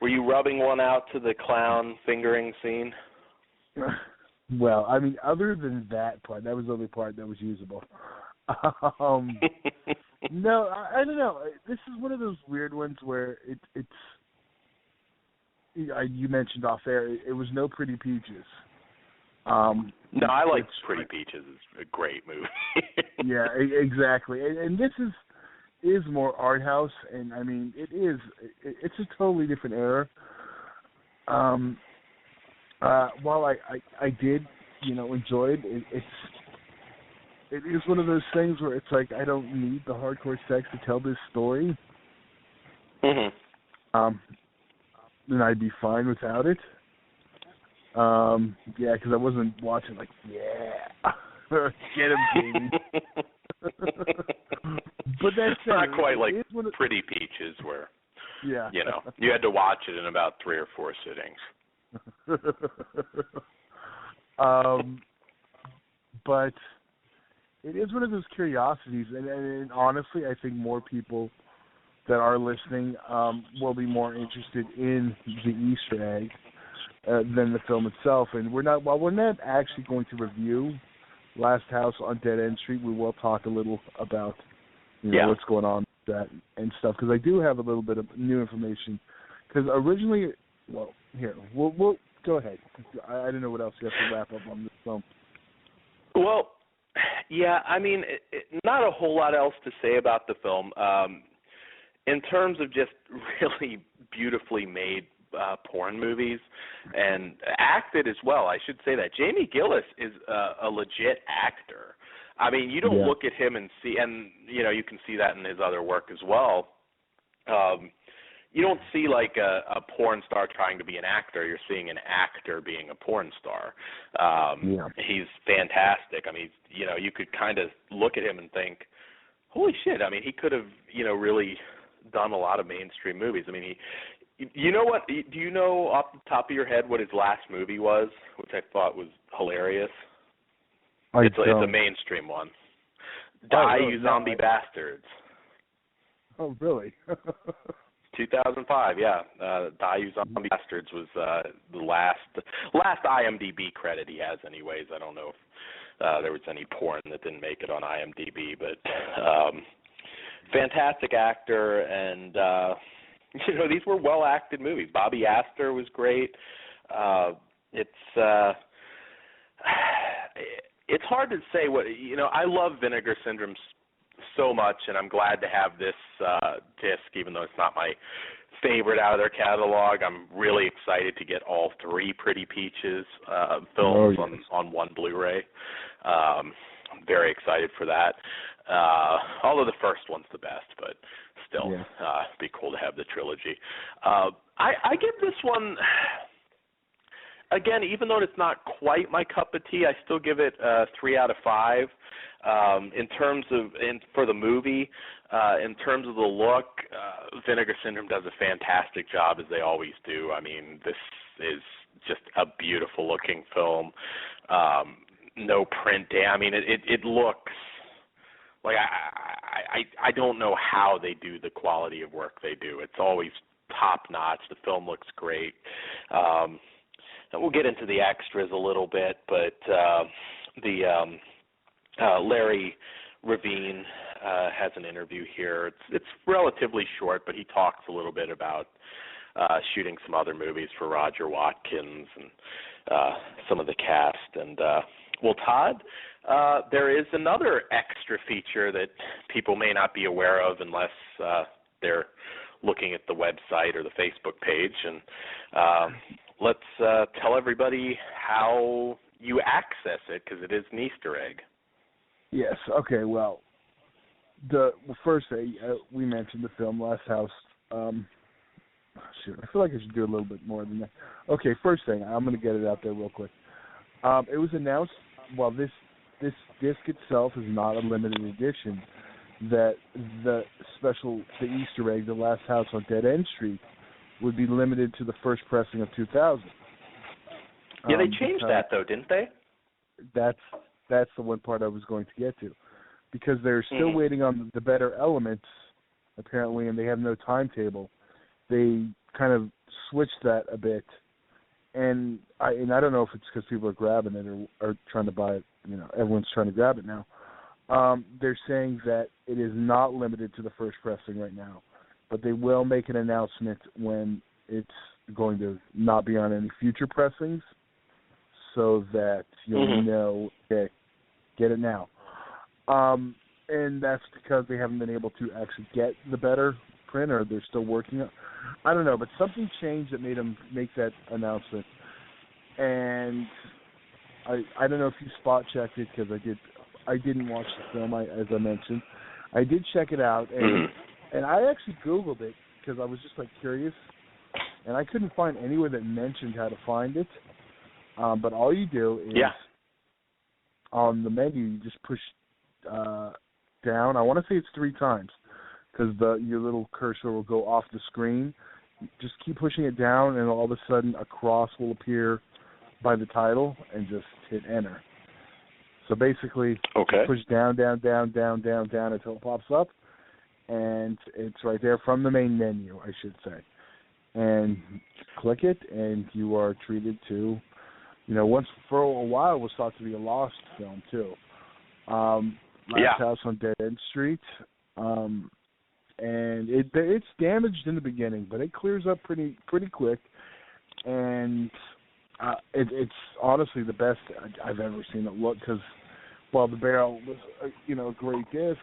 rubbing one out to the clown fingering scene? Well, other than that part, that was the only part that was usable. No, I don't know. This is one of those weird ones where it's. You mentioned off air, it was no pretty peaches. No, I like Pretty Peaches. It's a great movie. Yeah, exactly. And this is more art house, and I mean, it's a totally different era. While I did, enjoy it, it is one of those things where it's like I don't need the hardcore sex to tell this story. Mm-hmm. Then I'd be fine without it. Yeah, because I wasn't watching like, yeah, get him, baby. But that's not quite like Pretty Peaches, where you had to watch it in about 3 or 4 sittings. But it is one of those curiosities, and honestly, I think more people that are listening will be more interested in the Easter egg than the film itself. And we're not actually going to review Last House on Dead End Street. We will talk a little about what's going on with that and stuff, because I do have a little bit of new information. Because originally, we'll go ahead. I didn't know what else you have to wrap up on this film. Well, yeah, I mean, not a whole lot else to say about the film. In terms of just really beautifully made porn movies and acted as well, I should say that. Jamie Gillis is a legit actor. I mean, you don't look at him and see, and, you can see that in his other work as well. You don't see like a porn star trying to be an actor. You're seeing an actor being a porn star. He's fantastic. I mean, you could kind of look at him and think, holy shit, I mean, he could have, really done a lot of mainstream movies. I mean, you know what? Do you know off the top of your head what his last movie was, which I thought was hilarious? It's a mainstream one. You Zombie Bastards. Oh, really? 2005, yeah. You Zombie Bastards was the last IMDb credit he has anyways. I don't know if there was any porn that didn't make it on IMDb, but fantastic actor, and these were well-acted movies. Bobby Astor was great. It's hard to say what, I love Vinegar Syndrome so much, and I'm glad to have this disc, even though it's not my favorite out of their catalog. I'm really excited to get all 3 Pretty Peaches films on one Blu-ray. I'm very excited for that. Although the first one's the best, but still, it'd be cool to have the trilogy. I give this one, again, even though it's not quite my cup of tea, I still give it 3 out of 5. In terms of, for the movie, in terms of the look, Vinegar Syndrome does a fantastic job, as they always do. I mean, this is just a beautiful looking film. No print. I mean, it looks like I don't know how they do the quality of work they do. It's always top notch. The film looks great. And we'll get into the extras a little bit, but Larry Ravine has an interview here. It's relatively short, but he talks a little bit about shooting some other movies for Roger Watkins and some of the cast. And Todd, there is another extra feature that people may not be aware of unless they're looking at the website or the Facebook page. And let's tell everybody how you access it, because it is an Easter egg. Yes. Okay. Well, the first thing we mentioned the film Last House. I feel like I should do a little bit more than that. Okay. First thing, I'm going to get it out there real quick. It was announced. Well, this disc itself is not a limited edition. That the Easter egg, the Last House on Dead End Street, would be limited to the first pressing of 2000. Yeah, they changed that though, didn't they? That's the one part I was going to get to, because they're still waiting on the better elements, apparently, and they have no timetable. They kind of switched that a bit, and I don't know if it's because people are grabbing it or trying to buy it. Everyone's trying to grab it now. They're saying that it is not limited to the first pressing right now, but they will make an announcement when it's going to not be on any future pressings. so that you'll know, okay, get it now. And that's because they haven't been able to actually get the better print, or they're still working on. I don't know, but something changed that made them make that announcement. And I don't know if you spot checked it, because I didn't watch the film, as I mentioned. I did check it out, and I actually Googled it because I was just curious, and I couldn't find anywhere that mentioned how to find it. But all you do is on the menu, you just push down. I want to say it's 3 times, because your little cursor will go off the screen. Just keep pushing it down, and all of a sudden a cross will appear by the title, and just hit enter. So basically, push down, down, down, down, down, down until it pops up, and it's right there from the main menu, I should say. And click it, and you are treated to, once for a while it was thought to be a lost film too. Last House on Dead End Street, and it's damaged in the beginning, but it clears up pretty quick, and it's honestly the best I've ever seen it look, because while the barrel was a great disc,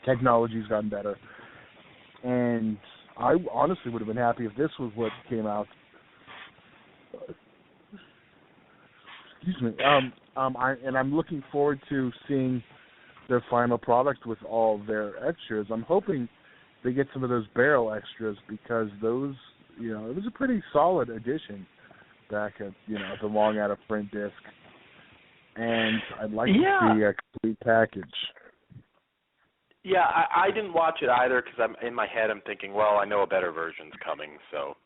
technology's gotten better, and I honestly would have been happy if this was what came out. Excuse me. I'm looking forward to seeing their final product with all of their extras. I'm hoping they get some of those barrel extras, because those, it was a pretty solid addition back at, the long out of print disc. And I'd like to see a complete package. Yeah, I didn't watch it either, because I'm in my head I'm thinking, well, I know a better version's coming, so.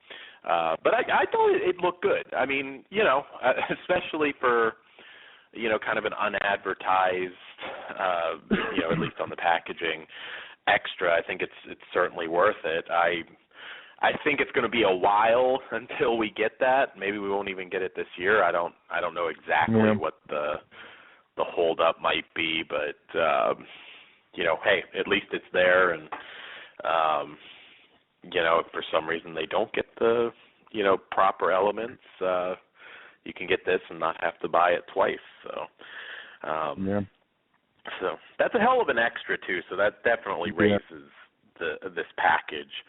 But I thought it looked good. I mean, especially for, kind of an unadvertised, at least on the packaging, extra. I think it's certainly worth it. I think it's going to be a while until we get that. Maybe we won't even get it this year. I don't know exactly what the hold up might be, but hey, at least it's there, and if for some reason they don't get the proper elements, you can get this and not have to buy it twice. So so that's a hell of an extra too. So that definitely raises this package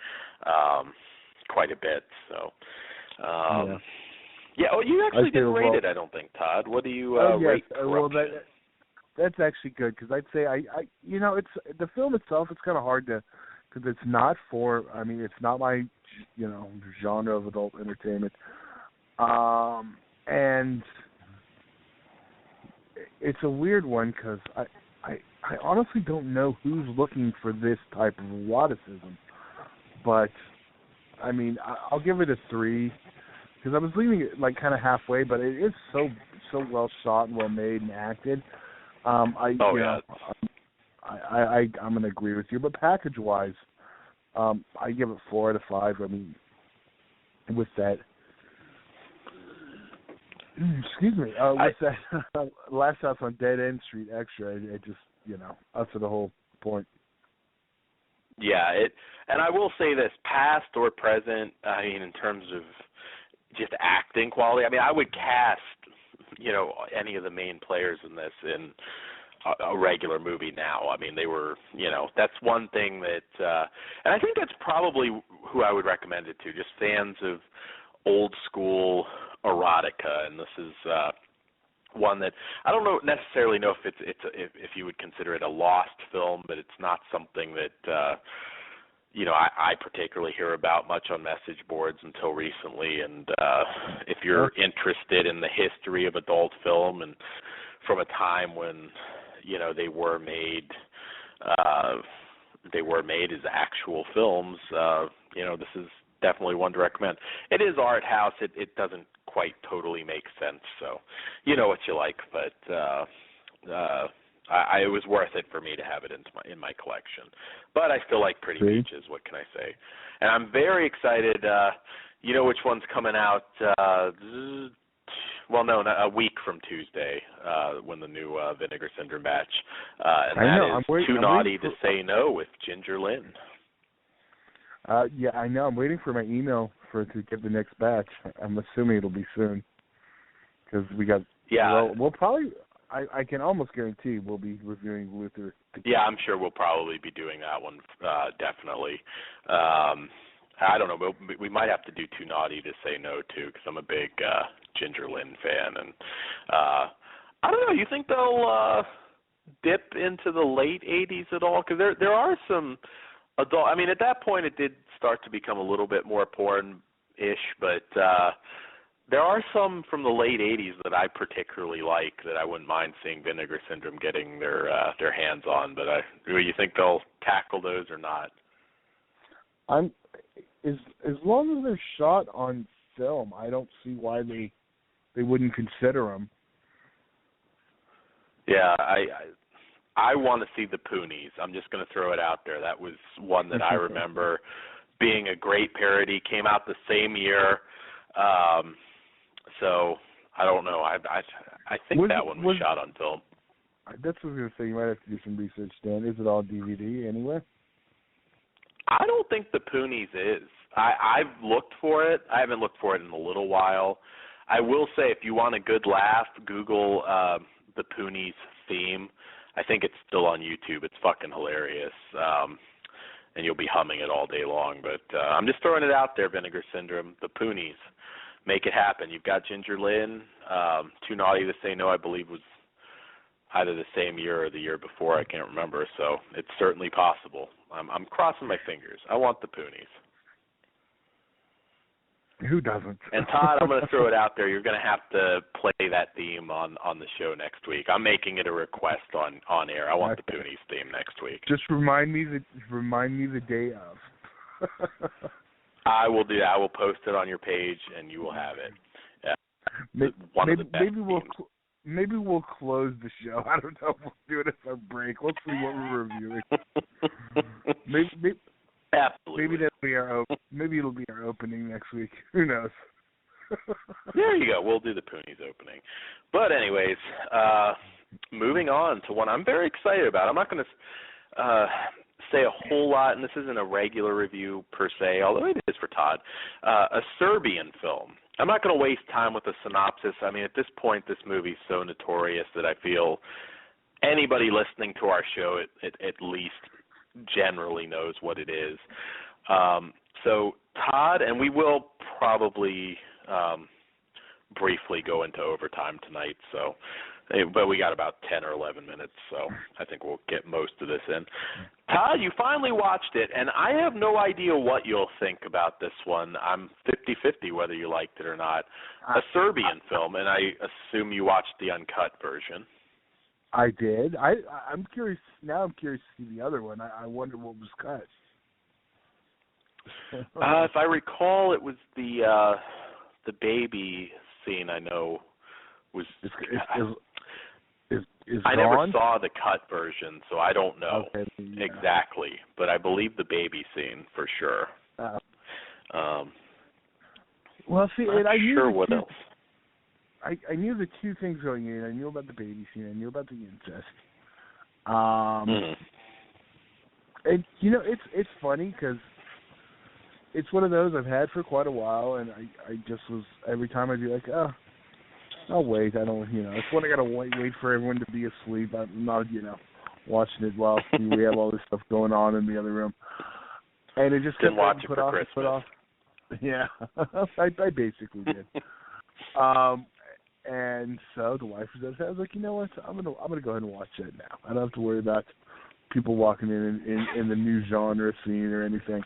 quite a bit. So you actually didn't rate it, I don't think, Todd. What do you rate Corruption? Well, that's actually good, because I'd say it's the film itself. It's kind of hard to, because it's not it's not my genre of adult entertainment, and it's a weird one, because I honestly don't know who's looking for this type of eroticism, but I'll give it a 3, because I was leaving it kind of halfway, but it is so well shot and well made and acted. I'm going to agree with you, but package-wise, I give it 4 out of 5. With that, excuse me, with that Last House on Dead End Street extra, it just, up to the whole point. Yeah, and I will say this, past or present, in terms of just acting quality, I would cast, any of the main players in this in a regular movie now. They were, that's one thing that, and I think that's probably who I would recommend it to, just fans of old school erotica, and this is one that I don't necessarily know if you would consider it a lost film, but it's not something that I particularly hear about much on message boards until recently. And if you're interested in the history of adult film and from a time when they were made as actual films, this is definitely one to recommend. It is art house. It doesn't quite totally make sense, so you know what you like, but it was worth it for me to have it in my collection. But I still like Pretty Peaches, what can I say? And I'm very excited. You know which one's coming out? A week from Tuesday, when the new Vinegar Syndrome batch. And that is Too Naughty to Say No with Ginger Lynn. Yeah, I know. I'm waiting for my email for it to get the next batch. I'm assuming it'll be soon because we got. Yeah. We'll probably. I can almost guarantee we'll be reviewing Luther. Yeah, I'm sure we'll probably be doing that one, definitely. I don't know, but we might have to do Too Naughty to Say No, too, because I'm a big Ginger Lynn fan. And I don't know, you think they'll dip into the late 80s at all? Because there are some adult, I mean, at that point it did start to become a little bit more porn-ish, but there are some from the late 80s that I particularly like that I wouldn't mind seeing Vinegar Syndrome getting their hands on. But do you think they'll tackle those or not? As long as they're shot on film, I don't see why they wouldn't consider them. Yeah, I want to see the Poonies. I'm just going to throw it out there. That was one that I remember being a great parody. Came out the same year. So I don't know. I think that one was shot on film. That's what I was going to say. You might have to do some research, Dan. Is it all DVD anyway? I don't think the Poonies is. I've looked for it. I haven't looked for it in a little while. I will say, if you want a good laugh, Google the Poonies theme. I think it's still on YouTube. It's fucking hilarious. And you'll be humming it all day long. But I'm just throwing it out there, Vinegar Syndrome, the Poonies. Make it happen. You've got Ginger Lynn. Too Naughty to Say No, I believe, was either the same year or the year before. I can't remember. So it's certainly possible. I'm crossing my fingers. I want the Poonies. Who doesn't? And Todd, I'm going to throw it out there. You're going to have to play that theme on the show next week. I'm making it a request on air. I want the Poonies theme next week. Just remind me the day of. I will do that. I will post it on your page, and you will have it. Maybe we'll close the show. I don't know if we'll do it as our break. Let's see what we're reviewing. Absolutely. Maybe it'll be our opening next week. Who knows? There you go. We'll do the Poonies opening. But anyways, moving on to one I'm very excited about. I'm not going to say a whole lot, and this isn't a regular review per se, although it is for Todd. A Serbian film. I'm not going to waste time with a synopsis. I mean, at this point, this movie's so notorious that I feel anybody listening to our show at least generally knows what it is. So, Todd, and we will probably briefly go into overtime tonight, but we got about 10 or 11 minutes, so I think we'll get most of this in. Todd, you finally watched it, and I have no idea what you'll think about this one. I'm 50-50 whether you liked it or not. A Serbian film, and I assume you watched the uncut version. I did. I'm curious. Now I'm curious to see the other one. I wonder what was cut. If I recall, it was the baby scene. I know was. I never saw the cut version, so I don't know exactly. But I believe the baby scene for sure. Well, see, and I knew sure what else. I knew the two things going in. I knew about the baby scene. I knew about the incest. And you know, it's funny because it's one of those I've had for quite a while, and I just was every time I'd be like, oh, I'll wait. I don't, it's when I gotta wait for everyone to be asleep. I'm not, watching it while we have all this stuff going on in the other room, and it just didn't watch it put for off, Christmas. Put off. Yeah, I basically did. And so the wife was I was like, you know what? I'm gonna go ahead and watch it now. I don't have to worry about people walking in the new genre scene or anything.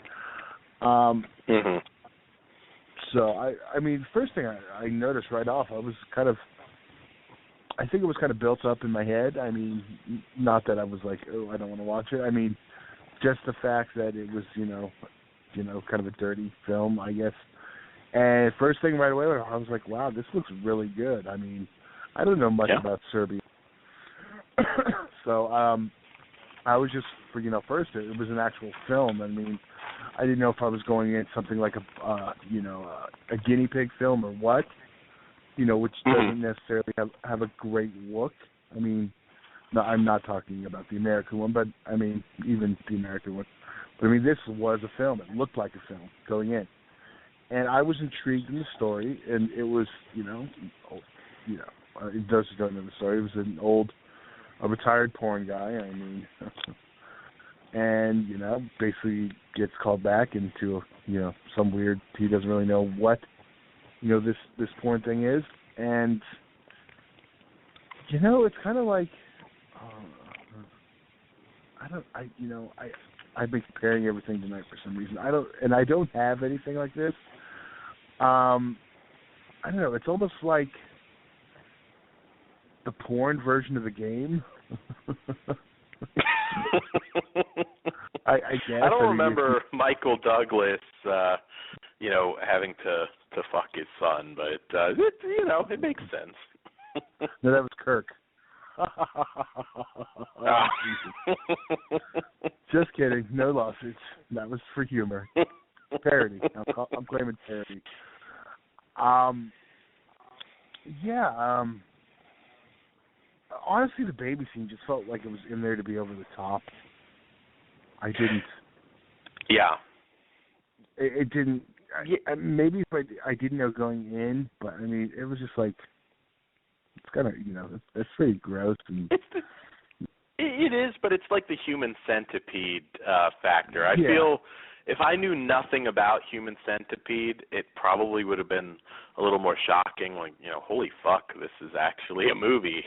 So I mean, first thing I noticed right off, I think it was kind of built up in my head. I mean, not that I was like, oh, I don't want to watch it. I mean, just the fact that it was, kind of a dirty film, I guess. And first thing right away, I was like, wow, this looks really good. I mean, I don't know much about Serbia. So I was just, first, it was an actual film. I mean, I didn't know if I was going in something like a guinea pig film or what, which doesn't necessarily have a great look. I mean, no, I'm not talking about the American one, but I mean, even the American one. But I mean, this was a film. It looked like a film going in. and I was intrigued in the story, and it was, those who don't know the story, it was a retired porn guy, I mean, and, basically gets called back into, some weird, he doesn't really know what, this porn thing is, and, it's kind of like, I've been comparing everything tonight for some reason. I don't have anything like this. I don't know. It's almost like the porn version of the game. I guess. I don't remember Michael Douglas, having to fuck his son, but it makes sense. No, that was Kirk. Just kidding. No lawsuits. That was for humor. Parody. I'm claiming parody. Honestly, the baby scene just felt like it was in there to be over the top. I didn't. Yeah. It didn't. Maybe if I didn't know going in, but I mean, it was just like, it's kind of, it's pretty gross. And it is, but it's like the human centipede factor. I feel if I knew nothing about human centipede, it probably would have been a little more shocking. Like, holy fuck, this is actually a movie,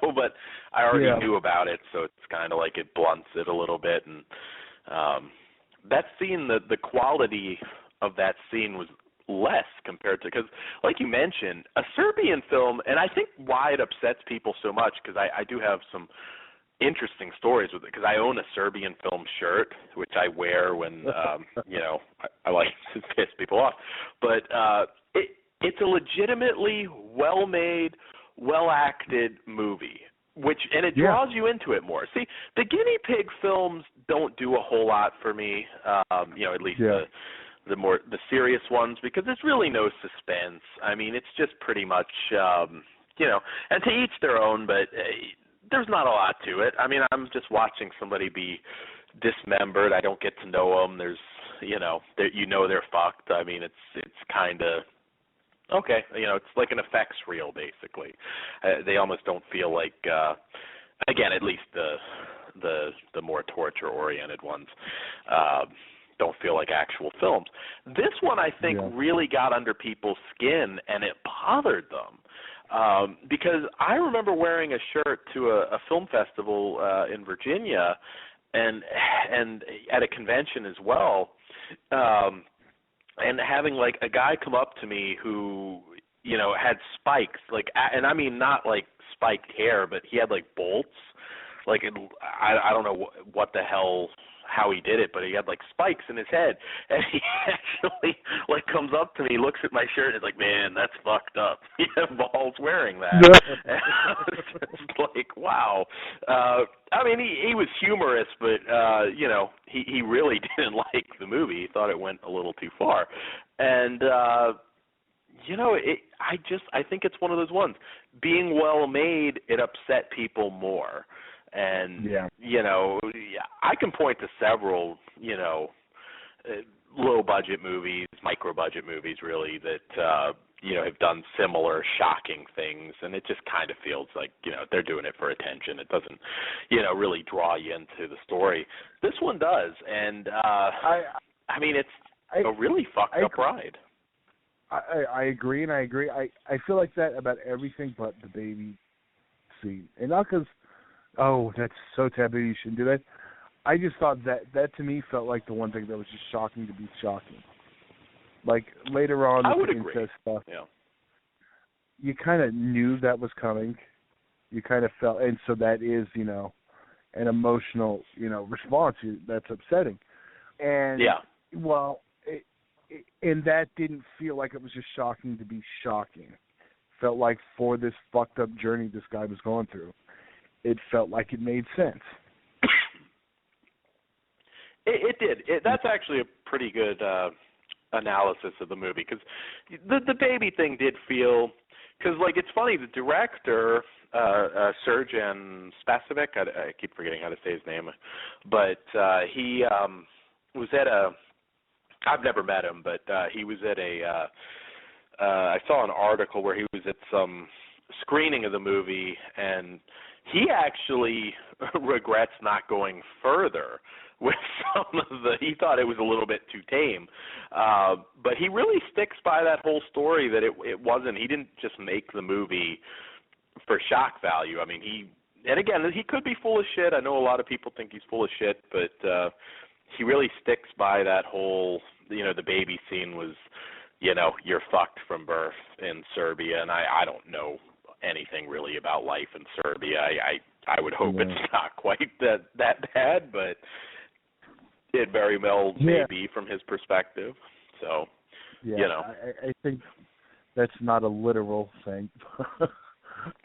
But I already knew about it, so it's kind of like it blunts it a little bit. And that scene, the quality of that scene was less compared to, because like you mentioned, a Serbian film, and I think why it upsets people so much, because I do have some interesting stories with it, because I own a Serbian film shirt, which I wear when, I like to piss people off, but it's a legitimately well-made, well-acted movie, and it draws you into it more. See, the guinea pig films don't do a whole lot for me, at least the serious ones, because there's really no suspense. I mean, it's just pretty much, and to each their own, but there's not a lot to it. I mean, I'm just watching somebody be dismembered. I don't get to know them. There's, they're fucked. I mean, it's kind of, okay, it's like an effects reel, basically. They almost don't feel like, again, at least the more torture-oriented ones, don't feel like actual films. This one, I think, really got under people's skin, and it bothered them. Because I remember wearing a shirt to a film festival in Virginia, and at a convention as well, and having like a guy come up to me who, had spikes, like, and I mean not like spiked hair, but he had like bolts, like I don't know what the hell, how he did it, but he had like spikes in his head, and he actually like comes up to me, looks at my shirt, and is like, man, that's fucked up. He had balls wearing that. And I was just like, wow. I mean, he was humorous, but he really didn't like the movie. He thought it went a little too far, and I think it's one of those ones. Being well made, it upset people more. And, I can point to several, low-budget movies, micro-budget movies, really, that, have done similar shocking things. And it just kind of feels like, they're doing it for attention. It doesn't, really draw you into the story. This one does. And, I mean, it's a really fucked up ride. I agree, and I agree. I feel like that about everything but the baby scene. And not because, oh, that's so taboo, you shouldn't do that. I just thought that to me felt like the one thing that was just shocking to be shocking. Like, later on, with the incest stuff, you kind of knew that was coming. You kind of felt, and so that is, an emotional, response that's upsetting. And, and that didn't feel like it was just shocking to be shocking. It felt like for this fucked up journey this guy was going through, it felt like it made sense. It did. That's actually a pretty good analysis of the movie, because the baby thing did feel, because like it's funny, the director Serjan Spasovic, I keep forgetting how to say his name, but he was at I've never met him, but he was at I saw an article where he was at some screening of the movie, and he actually regrets not going further with some of he thought it was a little bit too tame. But he really sticks by that whole story that it wasn't, he didn't just make the movie for shock value. I mean, and again, he could be full of shit. I know a lot of people think he's full of shit, but he really sticks by that whole, the baby scene was, you're fucked from birth in Serbia, and I don't know anything really about life in Serbia. I would hope it's not quite that bad, but it very well may be from his perspective. So, I think that's not a literal thing. But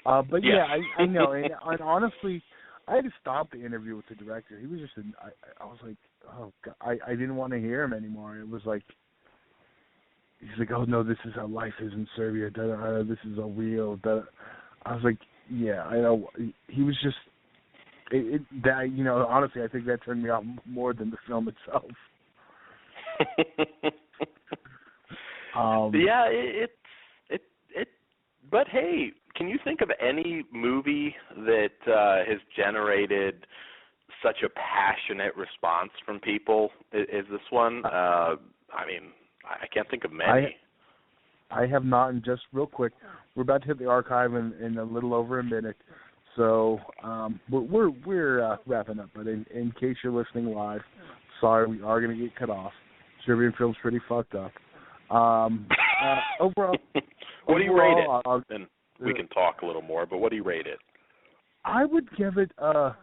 I know, and honestly, I had to stop the interview with the director. He was just, I was like, oh God, I didn't want to hear him anymore. It was like, he's like, oh no, this is how life is in Serbia. This is all real. I was like, yeah, I know. He was just, honestly, I think that turned me off more than the film itself. But hey, can you think of any movie that has generated such a passionate response from people? Is this one? I mean, I can't think of many. I have not, and just real quick, we're about to hit the archive in a little over a minute, so we're wrapping up. But in case you're listening live, sorry, we are going to get cut off. Serbian film's pretty fucked up. Overall, what do you rate it? And we can talk a little more, but what do you rate it? I would give it I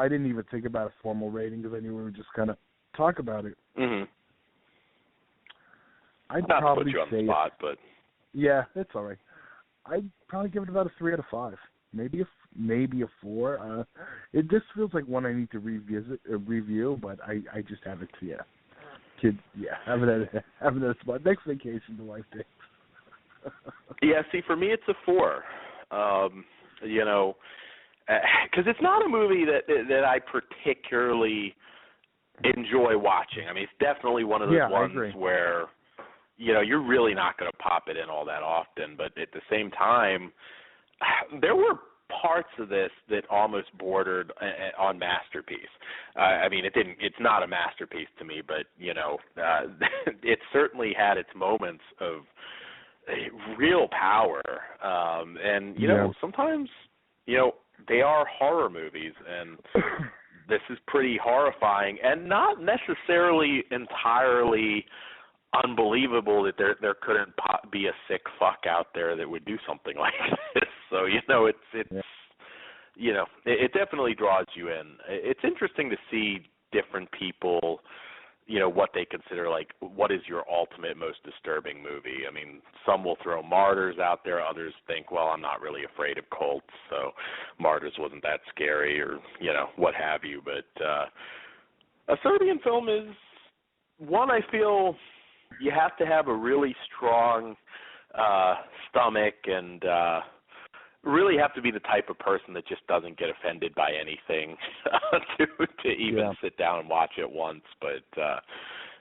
didn't even think about a formal rating because I knew we would just kind of talk about it. Mm-hmm. I'd not probably to put you on say the spot, but yeah, that's all right. I'd probably give it about a 3 out of 5, maybe a 4. It just feels like one I need to review, but I just haven't. Haven't had a spot. Next vacation the wife takes. See, for me it's a 4. Because it's not a movie that I particularly enjoy watching. I mean, it's definitely one of those ones where, you're really not going to pop it in all that often. But at the same time, there were parts of this that almost bordered on masterpiece. I mean, it's not a masterpiece to me, but, it certainly had its moments of real power. And, sometimes, they are horror movies, and this is pretty horrifying and not necessarily entirely unbelievable that there couldn't be a sick fuck out there that would do something like this. So, it definitely draws you in. It's interesting to see different people, what they consider, like, what is your ultimate, most disturbing movie? I mean, some will throw Martyrs out there. Others think, well, I'm not really afraid of cults, so Martyrs wasn't that scary, or, what have you. But a Serbian film is one I feel you have to have a really strong stomach and really have to be the type of person that just doesn't get offended by anything to even sit down and watch it once. But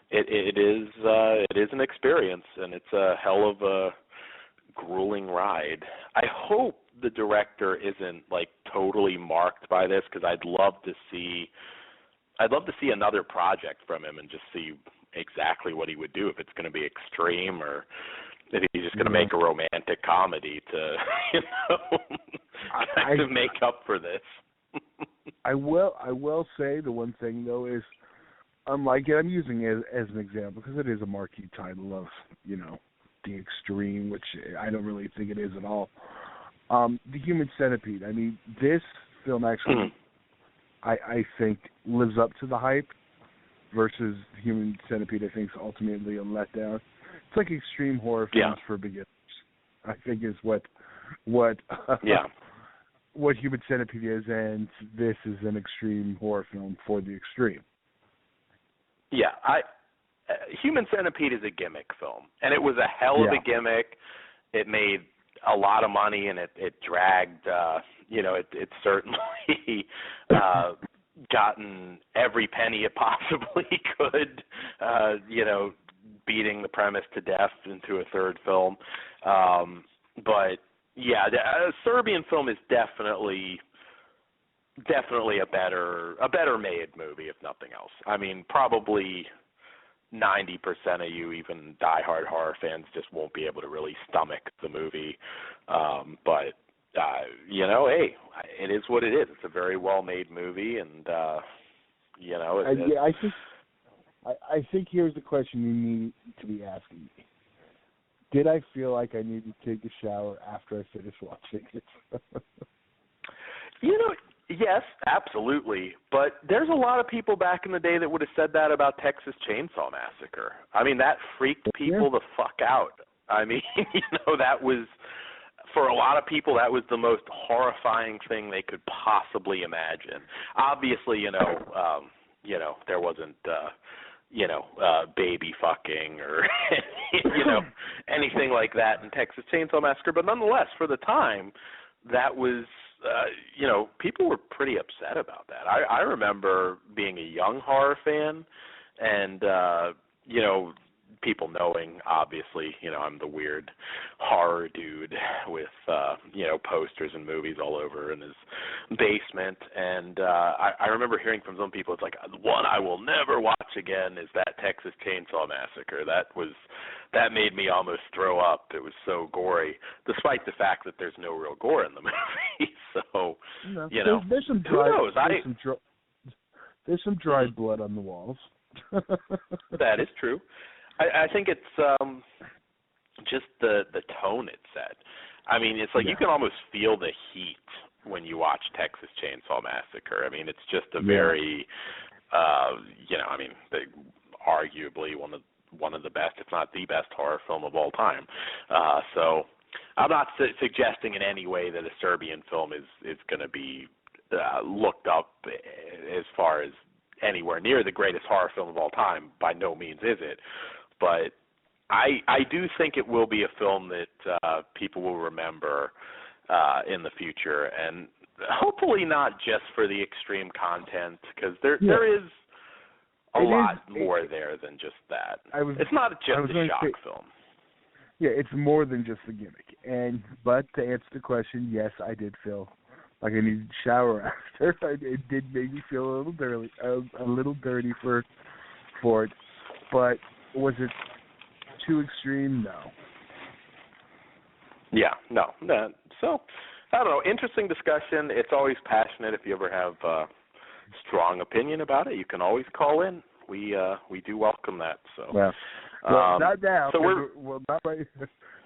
it is an experience, and it's a hell of a grueling ride. I hope the director isn't like totally marked by this, because I'd love to see another project from him and just see exactly what he would do, if it's going to be extreme or if he's just going to make a romantic comedy to, to make up for this. I will say the one thing though is, unlike it, I'm using it as an example because it is a marquee title of, the extreme, which I don't really think it is at all. The Human Centipede. I mean, this film actually, I think, lives up to the hype. Versus Human Centipede, I think, is ultimately a letdown. It's like extreme horror films for beginners, I think, is what Human Centipede is, and this is an extreme horror film for the extreme. Yeah, Human Centipede is a gimmick film, and it was a hell of a gimmick. It made a lot of money, and it dragged, it certainly gotten every penny it possibly could, beating the premise to death into a third film. But yeah, a Serbian film is definitely a better made movie, if nothing else. I mean, probably 90% of you, even diehard horror fans, just won't be able to really stomach the movie. But hey, it is what it is. It's a very well-made movie, and I think here's the question you need to be asking me. Did I feel like I needed to take a shower after I finished watching it? Yes, absolutely. But there's a lot of people back in the day that would have said that about Texas Chainsaw Massacre. I mean, that freaked people the fuck out. I mean, that was, for a lot of people, that was the most horrifying thing they could possibly imagine. Obviously, there wasn't, baby fucking or, anything like that in Texas Chainsaw Massacre. But nonetheless, for the time, that was, people were pretty upset about that. I remember being a young horror fan and, people knowing, obviously, I'm the weird horror dude with, posters and movies all over in his basement. And I remember hearing from some people, it's like, one I will never watch again is that Texas Chainsaw Massacre. That made me almost throw up. It was so gory, despite the fact that there's no real gore in the movie. So, there's some who knows? There's some dried blood on the walls. That is true. I think it's just the tone it set. I mean, it's like you can almost feel the heat when you watch Texas Chainsaw Massacre. I mean, it's just a very, arguably one of the best, if not the best, horror film of all time. So I'm not suggesting in any way that a Serbian film is going to be looked up as far as anywhere near the greatest horror film of all time. By no means is it. But I do think it will be a film that people will remember in the future, and hopefully not just for the extreme content, because there is a lot more there than just that. It's not just a shock film. Yeah, it's more than just the gimmick. But to answer the question, yes, I did feel like I needed to shower after. It did make me feel a little dirty for it. But was it too extreme? No. Yeah, no. So, I don't know. Interesting discussion. It's always passionate. If you ever have a strong opinion about it, you can always call in. We do welcome that. So, well, not now. So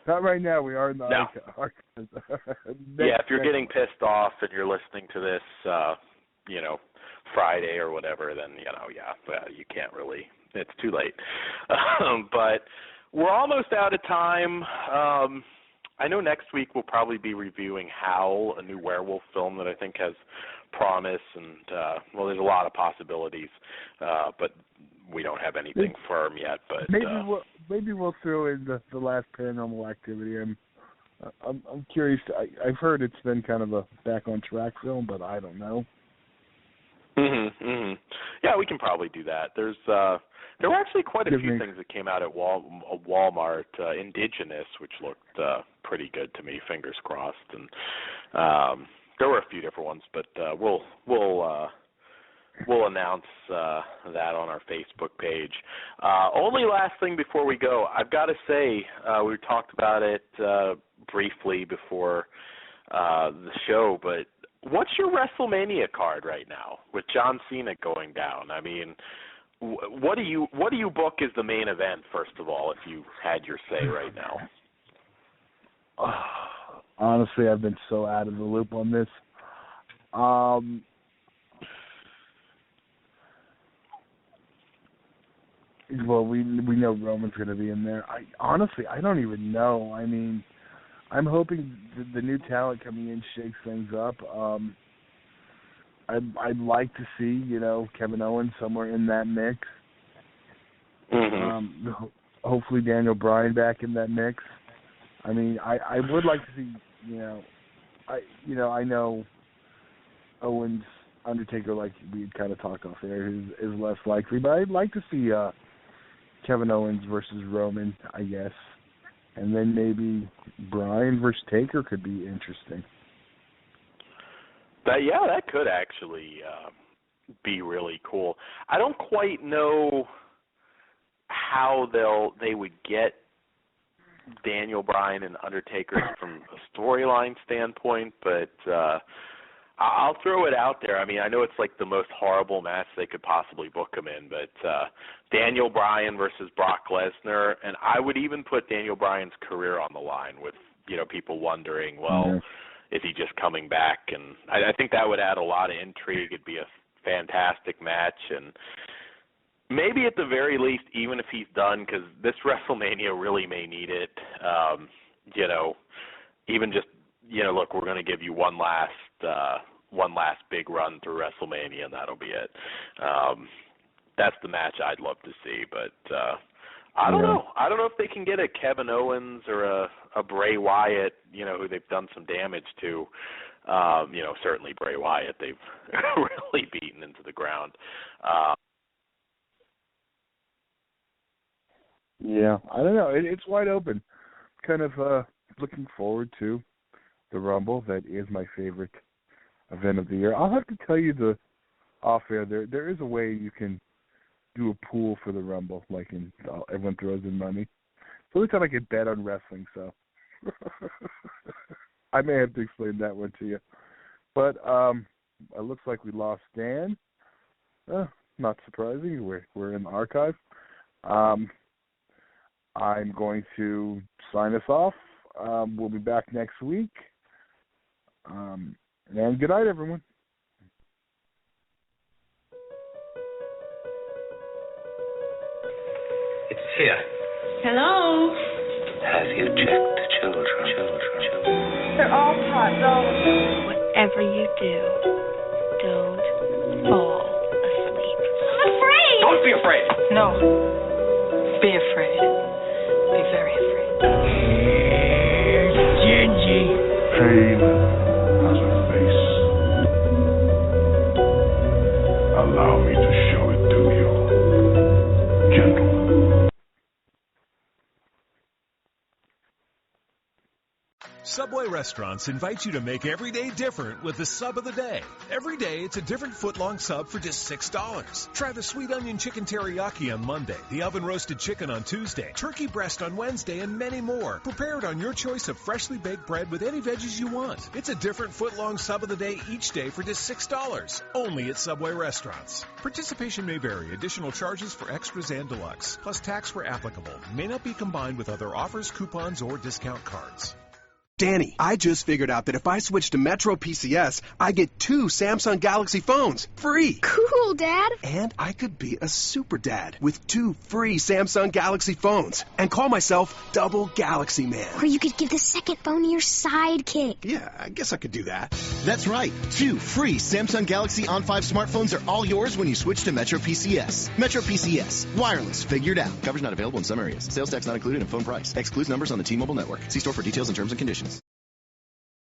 not right now. We are in the archives. Yeah, if you're getting pissed off and you're listening to this, Friday or whatever, then you can't really. It's too late. But we're almost out of time. I know next week we'll probably be reviewing Howl, a new werewolf film that I think has promise, and there's a lot of possibilities, but we don't have anything firm yet. But maybe we'll throw in the last Paranormal Activity. I'm curious. I've heard it's been kind of a back on track film, but I don't know. Yeah, we can probably do that. There were actually quite a few things that came out at Walmart, Indigenous, which looked pretty good to me. Fingers crossed, and there were a few different ones, but we'll announce that on our Facebook page. Only last thing before we go, I've got to say, we talked about it briefly before the show, but what's your WrestleMania card right now with John Cena going down? I mean, what do you book as the main event, first of all, if you had your say right now? Honestly, I've been so out of the loop on this. Well, we know Roman's going to be in there. I don't even know. I mean, I'm hoping the new talent coming in shakes things up. I'd like to see, Kevin Owens somewhere in that mix. Hopefully Daniel Bryan back in that mix. I mean, I would like to see, I know Owens Undertaker, like we kind of talked off there, is less likely. But I'd like to see Kevin Owens versus Roman, I guess. And then maybe Bryan versus Taker could be interesting. That could actually be really cool. I don't quite know how they would get Daniel Bryan and Undertaker from a storyline standpoint, but I'll throw it out there. I mean, I know it's like the most horrible match they could possibly book him in, but Daniel Bryan versus Brock Lesnar, and I would even put Daniel Bryan's career on the line with, people wondering, well, is he just coming back? And I think that would add a lot of intrigue. It'd be a fantastic match, and maybe at the very least, even if he's done, because this WrestleMania really may need it, even just, look, we're going to give you one last big run through WrestleMania, and that'll be it. That's the match I'd love to see, but I don't know. I don't know if they can get a Kevin Owens or a Bray Wyatt, who they've done some damage to. Certainly Bray Wyatt, they've really beaten into the ground. Yeah, I don't know. It's wide open. Kind of looking forward to the Rumble. That is my favorite event of the year. I'll have to tell you the off air. There is a way you can do a pool for the Rumble, like everyone throws in money. So every time I get bet on wrestling, so I may have to explain that one to you. But it looks like we lost Dan. Not surprising. We're in the archive. I'm going to sign us off. We'll be back next week. And good night, everyone. It's here. Hello? Have you checked the children? They're all hot dogs. Whatever you do, don't fall asleep. I'm afraid. Don't be afraid. No. Be afraid. Be very afraid. Gingy. Pain has a face. Allow me to show it to you, gentlemen. Subway Restaurants invites you to make every day different with the sub of the day. Every day, it's a different foot-long sub for just $6. Try the sweet onion chicken teriyaki on Monday, the oven-roasted chicken on Tuesday, turkey breast on Wednesday, and many more. Prepared on your choice of freshly baked bread with any veggies you want. It's a different foot-long sub of the day each day for just $6. Only at Subway Restaurants. Participation may vary. Additional charges for extras and deluxe, plus tax where applicable. May not be combined with other offers, coupons, or discount cards. Danny, I just figured out that if I switch to Metro PCS, I get 2 Samsung Galaxy phones free. Cool, Dad. And I could be a super dad with 2 free Samsung Galaxy phones and call myself Double Galaxy Man. Or you could give the second phone to your sidekick. Yeah, I guess I could do that. That's right. 2 free Samsung Galaxy On 5 smartphones are all yours when you switch to Metro PCS. Metro PCS. Wireless. Figured out. Coverage not available in some areas. Sales tax not included in phone price. Excludes numbers on the T-Mobile network. See store for details and terms and conditions.